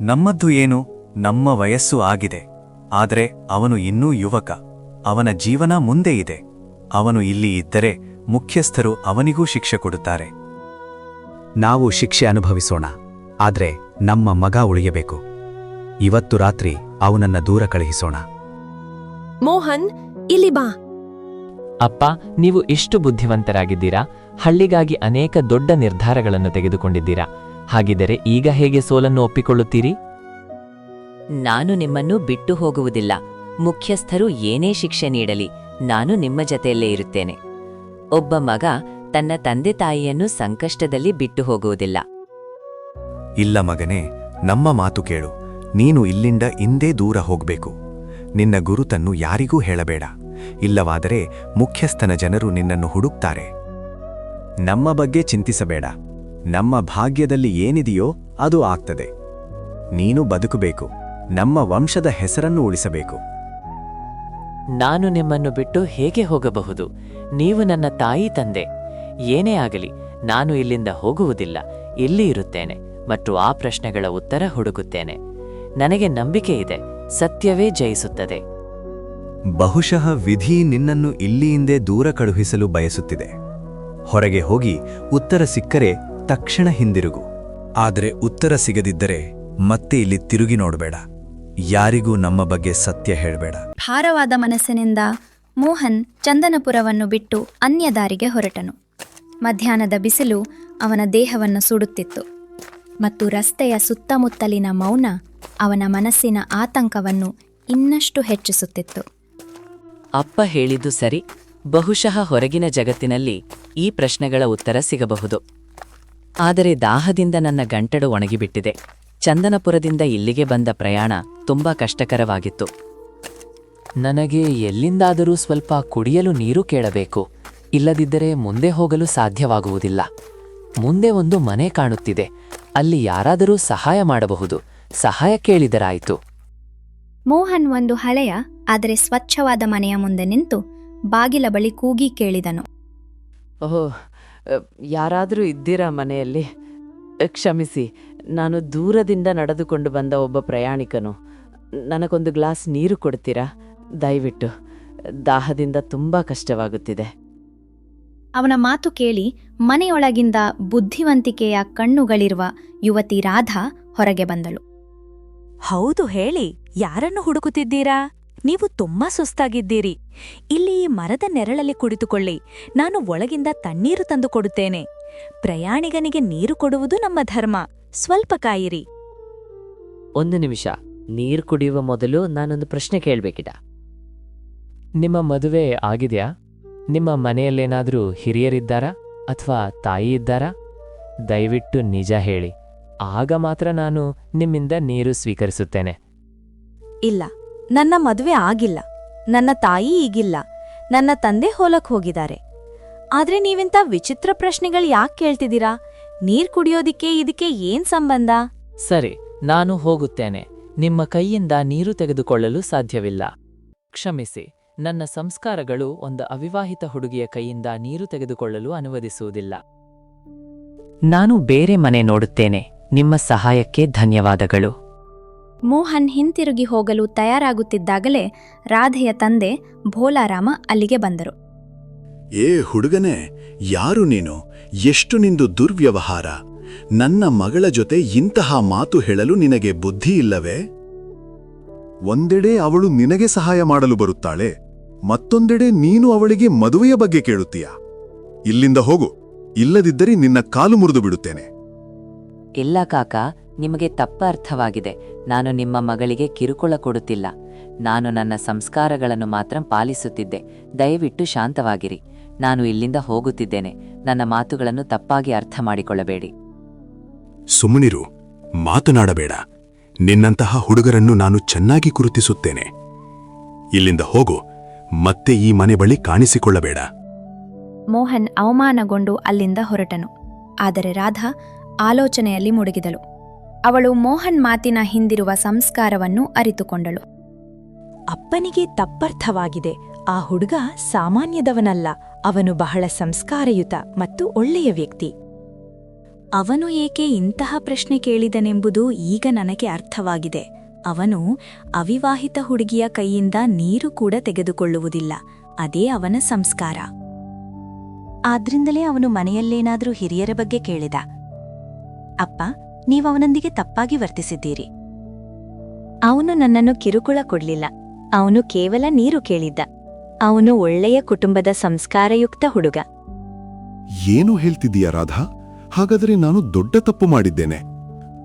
ನಮ್ಮದ್ದು ಏನು, ನಮ್ಮ ವಯಸ್ಸು ಆಗಿದೆ. ಆದರೆ ಅವನು ಇನ್ನೂ ಯುವಕ. ಅವನ ಜೀವನ ಮುಂದೆ ಇದೆ. ಅವನು ಇಲ್ಲಿ ಇದ್ದರೆ ಮುಖ್ಯಸ್ಥರು ಅವನಿಗೂ ಶಿಕ್ಷೆ ಕೊಡುತ್ತಾರೆ. ನಾವು ಶಿಕ್ಷೆ ಅನುಭವಿಸೋಣ, ಆದ್ರೆ ನಮ್ಮ ಮಗ ಉಳಿಯಬೇಕು. ಇವತ್ತು ರಾತ್ರಿ ಅವನನ್ನ ದೂರ ಕಳುಹಿಸೋಣ. ಮೋಹನ್, ಇಲ್ಲಿ ಬಾ. ಅಪ್ಪ, ನೀವು ಇಷ್ಟು ಬುದ್ಧಿವಂತರಾಗಿದ್ದೀರಾ. ಹಳ್ಳಿಗಾಗಿ ಅನೇಕ ದೊಡ್ಡ ನಿರ್ಧಾರಗಳನ್ನು ತೆಗೆದುಕೊಂಡಿದ್ದೀರಾ. ಹಾಗಿದ್ದರೆ ಈಗ ಹೇಗೆ ಸೋಲನ್ನು ಒಪ್ಪಿಕೊಳ್ಳುತ್ತೀರಿ? ನಾನು ನಿಮ್ಮನ್ನು ಬಿಟ್ಟು ಹೋಗುವುದಿಲ್ಲ. ಮುಖ್ಯಸ್ಥರು ಏನೇ ಶಿಕ್ಷೆ ನೀಡಲಿ, ನಾನು ನಿಮ್ಮ ಜತೆಯಲ್ಲೇ ಇರುತ್ತೇನೆ. ಒಬ್ಬ ಮಗ ತನ್ನ ತಂದೆ ತಾಯಿಯನ್ನು ಸಂಕಷ್ಟದಲ್ಲಿ ಬಿಟ್ಟು ಹೋಗುವುದಿಲ್ಲ. ಇಲ್ಲ ಮಗನೇ, ನಮ್ಮ ಮಾತು ಕೇಳು. ನೀನು ಇಲ್ಲಿಂದ ಹಿಂದೆ ದೂರ ಹೋಗ್ಬೇಕು. ನಿನ್ನ ಗುರುತನ್ನು ಯಾರಿಗೂ ಹೇಳಬೇಡ. ಇಲ್ಲವಾದರೆ ಮುಖ್ಯಸ್ಥನ ಜನರು ನಿನ್ನನ್ನು ಹುಡುಕ್ತಾರೆ. ನಮ್ಮ ಬಗ್ಗೆ ಚಿಂತಿಸಬೇಡ. ನಮ್ಮ ಭಾಗ್ಯದಲ್ಲಿ ಏನಿದೆಯೋ ಅದು ಆಗ್ತದೆ. ನೀನು ಬದುಕಬೇಕು. ನಮ್ಮ ವಂಶದ ಹೆಸರನ್ನು ಉಳಿಸಬೇಕು. ನಾನು ನಿಮ್ಮನ್ನು ಬಿಟ್ಟು ಹೇಗೆ ಹೋಗಬಹುದು? ನೀವು ನನ್ನ ತಾಯಿ ತಂದೆ. ಏನೇ ಆಗಲಿ, ನಾನು ಇಲ್ಲಿಂದ ಹೋಗುವುದಿಲ್ಲ. ಇಲ್ಲಿ ಇರುತ್ತೇನೆ ಮತ್ತು ಆ ಪ್ರಶ್ನೆಗಳ ಉತ್ತರ ಹುಡುಕುತ್ತೇನೆ. ನನಗೆ ನಂಬಿಕೆ ಇದೆ, ಸತ್ಯವೇ ಜಯಿಸುತ್ತದೆ. ಬಹುಶಃ ವಿಧಿ ನಿನ್ನನ್ನು ಇಲ್ಲಿಯಿಂದೇ ದೂರ ಕಳುಹಿಸಲು ಬಯಸುತ್ತಿದೆ. ಹೊರಗೆ ಹೋಗಿ ಉತ್ತರ ಸಿಕ್ಕರೆ ತಕ್ಷಣ ಹಿಂದಿರುಗು. ಆದರೆ ಉತ್ತರ ಸಿಗದಿದ್ದರೆ ಮತ್ತೆ ಇಲ್ಲಿ ತಿರುಗಿ ನೋಡಬೇಡ. ಯಾರಿಗೂ ನಮ್ಮ ಬಗ್ಗೆ ಸತ್ಯ ಹೇಳಬೇಡ. ಭಾರವಾದ ಮನಸ್ಸಿನಿಂದ ಮೋಹನ್ ಚಂದನಪುರವನ್ನು ಬಿಟ್ಟು ಅನ್ಯ ದಾರಿಗೆ ಹೊರಟನು. ಮಧ್ಯಾಹ್ನದ ಬಿಸಿಲು ಅವನ ದೇಹವನ್ನು ಸುಡುತ್ತಿತ್ತು ಮತ್ತು ರಸ್ತೆಯ ಸುತ್ತಮುತ್ತಲಿನ ಮೌನ ಅವನ ಮನಸ್ಸಿನ ಆತಂಕವನ್ನು ಇನ್ನಷ್ಟು ಹೆಚ್ಚಿಸುತ್ತಿತ್ತು. ಅಪ್ಪ ಹೇಳಿದ್ದು ಸರಿ. ಬಹುಶಃ ಹೊರಗಿನ ಜಗತ್ತಿನಲ್ಲಿ ಈ ಪ್ರಶ್ನೆಗಳ ಉತ್ತರ ಸಿಗಬಹುದು. ಆದರೆ ದಾಹದಿಂದ ನನ್ನ ಗಂಟಲು ಒಣಗಿಬಿಟ್ಟಿದೆ. ಚಂದನಪುರದಿಂದ ಇಲ್ಲಿಗೆ ಬಂದ ಪ್ರಯಾಣ ತುಂಬಾ ಕಷ್ಟಕರವಾಗಿತ್ತು. ನನಗೆ ಎಲ್ಲಿಂದಾದರೂ ಸ್ವಲ್ಪ ಕುಡಿಯಲು ನೀರು ಕೇಳಬೇಕು. ಇಲ್ಲದಿದ್ದರೆ ಮುಂದೆ ಹೋಗಲು ಸಾಧ್ಯವಾಗುವುದಿಲ್ಲ. ಮುಂದೆ ಒಂದು ಮನೆ ಕಾಣುತ್ತಿದೆ. ಅಲ್ಲಿ ಯಾರಾದರೂ ಸಹಾಯ ಮಾಡಬಹುದು. ಸಹಾಯ ಕೇಳಿದರಾಯಿತು. ಮೋಹನ್ ಒಂದು ಹಳೆಯ ಆದರೆ ಸ್ವಚ್ಛವಾದ ಮನೆಯ ಮುಂದೆ ನಿಂತು ಬಾಗಿಲ ಬಳಿ ಕೂಗಿ ಕೇಳಿದನು. ಓಹ್, ಯಾರಾದರೂ ಇದ್ದೀರಾ ಮನೆಯಲ್ಲಿ? ಕ್ಷಮಿಸಿ, ನಾನು ದೂರದಿಂದ ನಡೆದುಕೊಂಡು ಬಂದ ಒಬ್ಬ ಪ್ರಯಾಣಿಕನು. ನನಗೊಂದು ಗ್ಲಾಸ್ ನೀರು ಕೊಡ್ತೀರಾ? ದಯವಿಟ್ಟು, ದಾಹದಿಂದ ತುಂಬಾ ಕಷ್ಟವಾಗುತ್ತಿದೆ. ಅವನ ಮಾತು ಕೇಳಿ ಮನೆಯೊಳಗಿಂದ ಬುದ್ಧಿವಂತಿಕೆಯ ಕಣ್ಣುಗಳಿರುವ ಯುವತಿ ರಾಧಾ ಹೊರಗೆ ಬಂದಳು. ಹೌದು, ಹೇಳಿ, ಯಾರನ್ನು ಹುಡುಕುತ್ತಿದ್ದೀರಾ? ನೀವು ತುಂಬಾ ಸುಸ್ತಾಗಿದ್ದೀರಿ. ಇಲ್ಲಿ ಈ ಮರದ ನೆರಳಲ್ಲಿ ಕುಳಿತುಕೊಳ್ಳಿ. ನಾನು ಒಳಗಿಂದ ತಣ್ಣೀರು ತಂದು ಕೊಡುತ್ತೇನೆ. ಪ್ರಯಾಣಿಗನಿಗೆ ನೀರು ಕೊಡುವುದು ನಮ್ಮ ಧರ್ಮ. ಸ್ವಲ್ಪ ಕಾಯಿರಿ. ಒಂದು ನಿಮಿಷ. ನೀರು ಕುಡಿಯುವ ಮೊದಲು ನಾನೊಂದು ಪ್ರಶ್ನೆ ಕೇಳಬೇಕಿದ. ನಿಮ್ಮ ಮದುವೆ ಆಗಿದೆಯಾ? ನಿಮ್ಮ ಮನೆಯಲ್ಲೇನಾದರೂ ಹಿರಿಯರಿದ್ದಾರಾ ಅಥವಾ ತಾಯಿ ಇದ್ದಾರಾ? ದಯವಿಟ್ಟು ನಿಜ ಹೇಳಿ. ಆಗ ಮಾತ್ರ ನಾನು ನಿಮ್ಮಿಂದ ನೀರು ಸ್ವೀಕರಿಸುತ್ತೇನೆ. ಇಲ್ಲ, ನನ್ನ ಮದುವೆ ಆಗಿಲ್ಲ. ನನ್ನ ತಾಯಿ ಈಗಿಲ್ಲ. ನನ್ನ ತಂದೆ ಹೊಲಕ್ ಹೋಗಿದ್ದಾರೆ. ಆದ್ರೆ ನೀವಿಂತ ವಿಚಿತ್ರ ಪ್ರಶ್ನೆಗಳು ಯಾಕೆ ಕೇಳ್ತಿದ್ದೀರಾ? ನೀರ್ ಕುಡಿಯೋದಿಕ್ಕೆ ಇದಕ್ಕೆ ಏನ್ ಸಂಬಂಧ? ಸರಿ, ನಾನು ಹೋಗುತ್ತೇನೆ. ನಿಮ್ಮ ಕೈಯಿಂದ ನೀರು ತೆಗೆದುಕೊಳ್ಳಲು ಸಾಧ್ಯವಿಲ್ಲ. ಕ್ಷಮಿಸಿ, ನನ್ನ ಸಂಸ್ಕಾರಗಳು ಒಂದು ಅವಿವಾಹಿತ ಹುಡುಗಿಯ ಕೈಯಿಂದ ನೀರು ತೆಗೆದುಕೊಳ್ಳಲು ಅನುವದಿಸುವುದಿಲ್ಲ. ನಾನು ಬೇರೆ ಮನೆ ನೋಡುತ್ತೇನೆ. ನಿಮ್ಮ ಸಹಾಯಕ್ಕೆ ಧನ್ಯವಾದಗಳು. ಮೋಹನ್ ಹಿಂತಿರುಗಿ ಹೋಗಲು ತಯಾರಾಗುತ್ತಿದ್ದಾಗಲೇ ರಾಧೆಯ ತಂದೆ ಭೋಲಾರಾಮ ಅಲ್ಲಿಗೆ ಬಂದರು. ಏ ಹುಡುಗನೇ, ಯಾರು ನೀನು? ಎಷ್ಟು ನಿಂದು ದುರ್ವ್ಯವಹಾರ! ನನ್ನ ಮಗಳ ಜೊತೆ ಇಂತಹ ಮಾತು ಹೇಳಲು ನಿನಗೆ ಬುದ್ಧಿ ಇಲ್ಲವೇ? ಒಂದೆಡೆ ಅವಳು ನಿನಗೆ ಸಹಾಯ ಮಾಡಲು ಬರುತ್ತಾಳೆ, ಮತ್ತೊಂದೆಡೆ ನೀನು ಅವಳಿಗೆ ಮದುವೆಯ ಬಗ್ಗೆ ಕೇಳುತ್ತೀಯ. ಇಲ್ಲಿಂದ ಹೋಗು, ಇಲ್ಲದಿದ್ದರೆ ನಿನ್ನ ಕಾಲು ಮುರಿದು ಬಿಡುತ್ತೇನೆ. ಇಲ್ಲ ಕಾಕ, ನಿಮಗೆ ತಪ್ಪ ಅರ್ಥವಾಗಿದೆ. ನಾನು ನಿಮ್ಮ ಮಗಳಿಗೆ ಕಿರುಕುಳ ಕೊಡುತ್ತಿಲ್ಲ. ನಾನು ನನ್ನ ಸಂಸ್ಕಾರಗಳನ್ನು ಮಾತ್ರ ಪಾಲಿಸುತ್ತಿದ್ದೆ. ದಯವಿಟ್ಟು ಶಾಂತವಾಗಿರಿ. ನಾನು ಇಲ್ಲಿಂದ ಹೋಗುತ್ತಿದ್ದೇನೆ. ನನ್ನ ಮಾತುಗಳನ್ನು ತಪ್ಪಾಗಿ ಅರ್ಥ ಮಾಡಿಕೊಳ್ಳಬೇಡಿ. ಸುಮ್ಮನಿರು, ಮಾತನಾಡಬೇಡ. ನಿನ್ನಂತಹ ಹುಡುಗರನ್ನು ನಾನು ಚೆನ್ನಾಗಿ ಗುರುತಿಸುತ್ತೇನೆ. ಇಲ್ಲಿಂದ ಹೋಗು, ಮತ್ತೆ ಈ ಮನೆ ಬಳಿ ಕಾಣಿಸಿಕೊಳ್ಳಬೇಡ. ಮೋಹನ್ ಅವಮಾನಗೊಂಡು ಅಲ್ಲಿಂದ ಹೊರಟನು. ಆದರೆ ರಾಧಾ ಆಲೋಚನೆಯಲ್ಲಿ ಮುಳುಗಿದಳು. ಅವಳು ಮೋಹನ್ ಮಾತಿನ ಹಿಂದಿರುವ ಸಂಸ್ಕಾರವನ್ನು ಅರಿತುಕೊಂಡಳು. ಅಪ್ಪನಿಗೆ ತಪ್ಪರ್ಥವಾಗಿದೆ. ಆ ಹುಡುಗ ಸಾಮಾನ್ಯದವನಲ್ಲ. ಅವನು ಬಹಳ ಸಂಸ್ಕಾರಯುತ ಮತ್ತು ಒಳ್ಳೆಯ ವ್ಯಕ್ತಿ. ಅವನು ಏಕೆ ಇಂತಹ ಪ್ರಶ್ನೆ ಕೇಳಿದನೆಂಬುದು ಈಗ ನನಗೆ ಅರ್ಥವಾಗಿದೆ. ಅವನು ಅವಿವಾಹಿತ ಹುಡುಗಿಯ ಕೈಯಿಂದ ನೀರು ಕೂಡ ತೆಗೆದುಕೊಳ್ಳುವುದಿಲ್ಲ. ಅದೇ ಅವನ ಸಂಸ್ಕಾರ. ಆದ್ರಿಂದಲೇ ಅವನು ಮನೆಯಲ್ಲೇನಾದ್ರೂ ಹಿರಿಯರ ಬಗ್ಗೆ ಕೇಳಿದ. ಅಪ್ಪ, ನೀವವನೊಂದಿಗೆ ತಪ್ಪಾಗಿ ವರ್ತಿಸಿದ್ದೀರಿ. ಅವನು ನನ್ನನ್ನು ಕಿರುಕುಳ ಕೊಡ್ಲಿಲ್ಲ. ಅವನು ಕೇವಲ ನೀರು ಕೇಳಿದ್ದ. ಅವನು ಒಳ್ಳೆಯ ಕುಟುಂಬದ ಸಂಸ್ಕಾರಯುಕ್ತ ಹುಡುಗ. ಏನು ಹೇಳ್ತಿದ್ದೀಯ ರಾಧಾ? ಹಾಗಾದರೆ ನಾನು ದೊಡ್ಡ ತಪ್ಪು ಮಾಡಿದ್ದೇನೆ.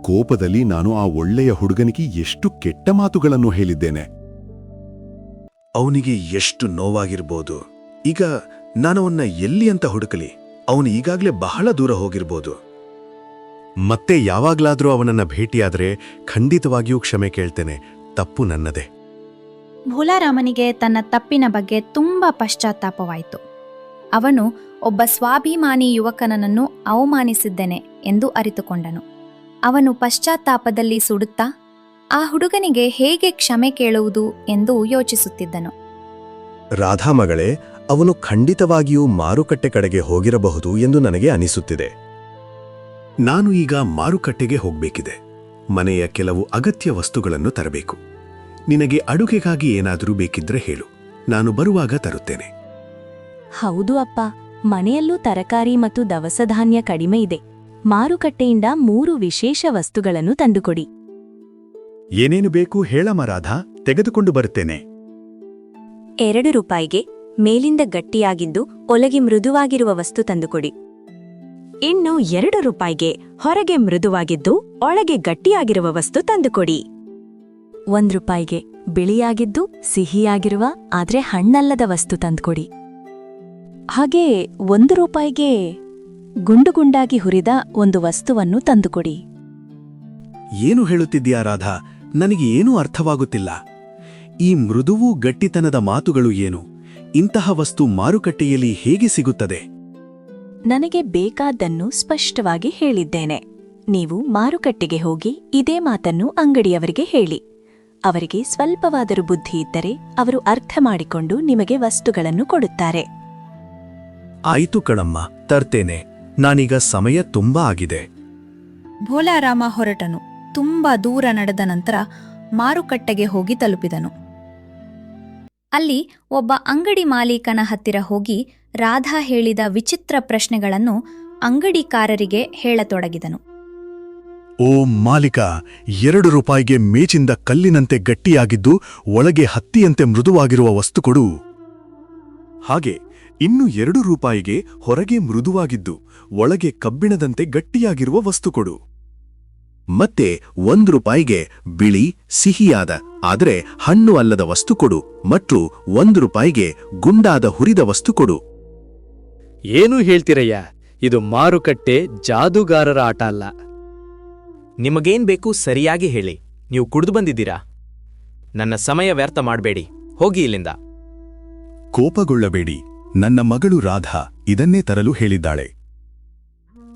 ಕೋಪದಲ್ಲಿ ನಾನು ಆ ಒಳ್ಳೆಯ ಹುಡುಗನಿಗೆ ಎಷ್ಟು ಕೆಟ್ಟ ಮಾತುಗಳನ್ನು ಹೇಳಿದ್ದೇನೆ. ಅವನಿಗೆ ಎಷ್ಟು ನೋವಾಗಿರ್ಬೋದು. ಈಗ ನಾನವನ್ನ ಎಲ್ಲಿ ಅಂತ ಹುಡುಕಲಿ? ಅವನು ಈಗಾಗಲೇ ಬಹಳ ದೂರ ಹೋಗಿರ್ಬೋದು. ಮತ್ತೆ ಯಾವಾಗ್ಲಾದ್ರೂ ಅವನನ್ನ ಭೇಟಿಯಾದ್ರೆ ಖಂಡಿತವಾಗಿಯೂ ಕ್ಷಮೆ ಕೇಳ್ತೇನೆ. ತಪ್ಪು ನನ್ನದೇ. ಭೋಲಾರಾಮನಿಗೆ ತನ್ನ ತಪ್ಪಿನ ಬಗ್ಗೆ ತುಂಬಾ ಪಶ್ಚಾತ್ತಾಪವಾಯಿತು. ಅವನು ಒಬ್ಬ ಸ್ವಾಭಿಮಾನಿ ಯುವಕನನ್ನು ಅವಮಾನಿಸಿದ್ದೇನೆ ಎಂದು ಅರಿತುಕೊಂಡನು. ಅವನು ಪಶ್ಚಾತ್ತಾಪದಲ್ಲಿ ಸುಡುತ್ತಾ ಆ ಹುಡುಗನಿಗೆ ಹೇಗೆ ಕ್ಷಮೆ ಕೇಳುವುದು ಎಂದು ಯೋಚಿಸುತ್ತಿದ್ದನು. ರಾಧಾ ಮಗಳೇ, ಅವನು ಖಂಡಿತವಾಗಿಯೂ ಮಾರುಕಟ್ಟೆ ಕಡೆಗೆ ಹೋಗಿರಬಹುದು ಎಂದು ನನಗೆ ಅನಿಸುತ್ತಿದೆ. ನಾನು ಈಗ ಮಾರುಕಟ್ಟೆಗೆ ಹೋಗ್ಬೇಕಿದೆ. ಮನೆಯ ಕೆಲವು ಅಗತ್ಯ ವಸ್ತುಗಳನ್ನು ತರಬೇಕು. ನಿನಗೆ ಅಡುಗೆಗಾಗಿ ಏನಾದರೂ ಬೇಕಿದ್ರೆ ಹೇಳು, ನಾನು ಬರುವಾಗ ತರುತ್ತೇನೆ. ಹೌದು ಅಪ್ಪ, ಮನೆಯಲ್ಲೂ ತರಕಾರಿ ಮತ್ತು ದವಸಧಾನ್ಯ ಕಡಿಮೆ ಇದೆ. ಮಾರುಕಟ್ಟೆಯಿಂದ 3 ವಿಶೇಷ ವಸ್ತುಗಳನ್ನು ತಂದುಕೊಡಿ. ಏನೇನು ಬೇಕು ಹೇಳಮ್ಮ ರಾಧಾ, ತೆಗೆದುಕೊಂಡು ಬರುತ್ತೇನೆ. 2 ರೂಪಾಯಿಗೆ ಮೇಲಿಂದ ಗಟ್ಟಿಯಾಗಿದ್ದು ಒಳಗೆ ಮೃದುವಾಗಿರುವ ವಸ್ತು ತಂದುಕೊಡಿ. ಇನ್ನು 2 ರೂಪಾಯಿಗೆ ಹೊರಗೆ ಮೃದುವಾಗಿದ್ದು ಒಳಗೆ ಗಟ್ಟಿಯಾಗಿರುವ ವಸ್ತು ತಂದುಕೊಡಿ. 1 ರೂಪಾಯಿಗೆ ಬಿಳಿಯಾಗಿದ್ದು ಸಿಹಿಯಾಗಿರುವ ಆದ್ರೆ ಹಣ್ಣಲ್ಲದ ವಸ್ತು ತಂದುಕೊಡಿ. ಹಾಗೆ 1 ರೂಪಾಯಿಗೆ ಗುಂಡು ಗುಂಡಾಗಿ ಹುರಿದ ಒಂದು ವಸ್ತುವನ್ನು ತಂದುಕೊಡಿ. ಏನು ಹೇಳುತ್ತಿದ್ದೀಯಾ ರಾಧಾ? ನನಗೆ ಏನೂ ಅರ್ಥವಾಗುತ್ತಿಲ್ಲ. ಈ ಮೃದುವೂ ಗಟ್ಟಿತನದ ಮಾತುಗಳು ಏನು? ಇಂತಹ ವಸ್ತು ಮಾರುಕಟ್ಟೆಯಲ್ಲಿ ಹೇಗೆ ಸಿಗುತ್ತದೆ? ನನಗೆ ಬೇಕಾದ್ದನ್ನು ಸ್ಪಷ್ಟವಾಗಿ ಹೇಳಿದ್ದೇನೆ. ನೀವು ಮಾರುಕಟ್ಟೆಗೆ ಹೋಗಿ ಇದೇ ಮಾತನ್ನು ಅಂಗಡಿಯವರಿಗೆ ಹೇಳಿ. ಅವರಿಗೆ ಸ್ವಲ್ಪವಾದರೂ ಬುದ್ಧಿ ಇದ್ದರೆ ಅವರು ಅರ್ಥ ಮಾಡಿಕೊಂಡು ನಿಮಗೆ ವಸ್ತುಗಳನ್ನು ಕೊಡುತ್ತಾರೆ. ಆಯಿತು ಕಣಮ್ಮ, ತರ್ತೇನೆ. ನಾನೀಗ ಸಮಯ ತುಂಬಾ ಆಗಿದೆ. ಭೋಲಾರಾಮ ಹೊರಟನು. ತುಂಬಾ ದೂರ ನಡೆದ ನಂತರ ಮಾರುಕಟ್ಟೆಗೆ ಹೋಗಿ ತಲುಪಿದನು. ಅಲ್ಲಿ ಒಬ್ಬ ಅಂಗಡಿ ಮಾಲೀಕನ ಹತ್ತಿರ ಹೋಗಿ ರಾಧಾ ಹೇಳಿದ ವಿಚಿತ್ರ ಪ್ರಶ್ನೆಗಳನ್ನು ಅಂಗಡಿಕಾರರಿಗೆ ಹೇಳತೊಡಗಿದನು. ಓ ಮಾಲೀಕ, 2 ರೂಪಾಯಿಗೆ ಮೇಚಿಂದ ಕಲ್ಲಿನಂತೆ ಗಟ್ಟಿಯಾಗಿದ್ದು ಒಳಗೆ ಹತ್ತಿಯಂತೆ ಮೃದುವಾಗಿರುವ ವಸ್ತು ಕೊಡು. ಹಾಗೆ ಇನ್ನು 2 ರೂಪಾಯಿಗೆ ಹೊರಗೆ ಮೃದುವಾಗಿದ್ದು ಒಳಗೆ ಕಬ್ಬಿಣದಂತೆ ಗಟ್ಟಿಯಾಗಿರುವ ವಸ್ತು ಕೊಡು. ಮತ್ತೆ 1 ರೂಪಾಯಿಗೆ ಬಿಳಿ ಸಿಹಿಯಾದ ಆದರೆ ಹಣ್ಣು ಅಲ್ಲದ ವಸ್ತು ಕೊಡು. ಮತ್ತು 1 ರೂಪಾಯಿಗೆ ಗುಂಡಾದ ಹುರಿದ ವಸ್ತು ಕೊಡು. ಏನು ಹೇಳ್ತಿರಯ್ಯ? ಇದು ಮಾರುಕಟ್ಟೆ ಜಾದೂಗಾರರ ಆಟ ಅಲ್ಲ. ನಿಮಗೇನ್ ಬೇಕು ಸರಿಯಾಗಿ ಹೇಳಿ. ನೀವು ಕುಡಿದು ಬಂದಿದ್ದೀರಾ? ನನ್ನ ಸಮಯ ವ್ಯರ್ಥ ಮಾಡಬೇಡಿ. ಹೋಗಿ ಇಲ್ಲಿಂದ. ಕೋಪಗೊಳ್ಳಬೇಡಿ. ನನ್ನ ಮಗಳು ರಾಧಾ ಇದನ್ನೇ ತರಲು ಹೇಳಿದ್ದಾಳೆ.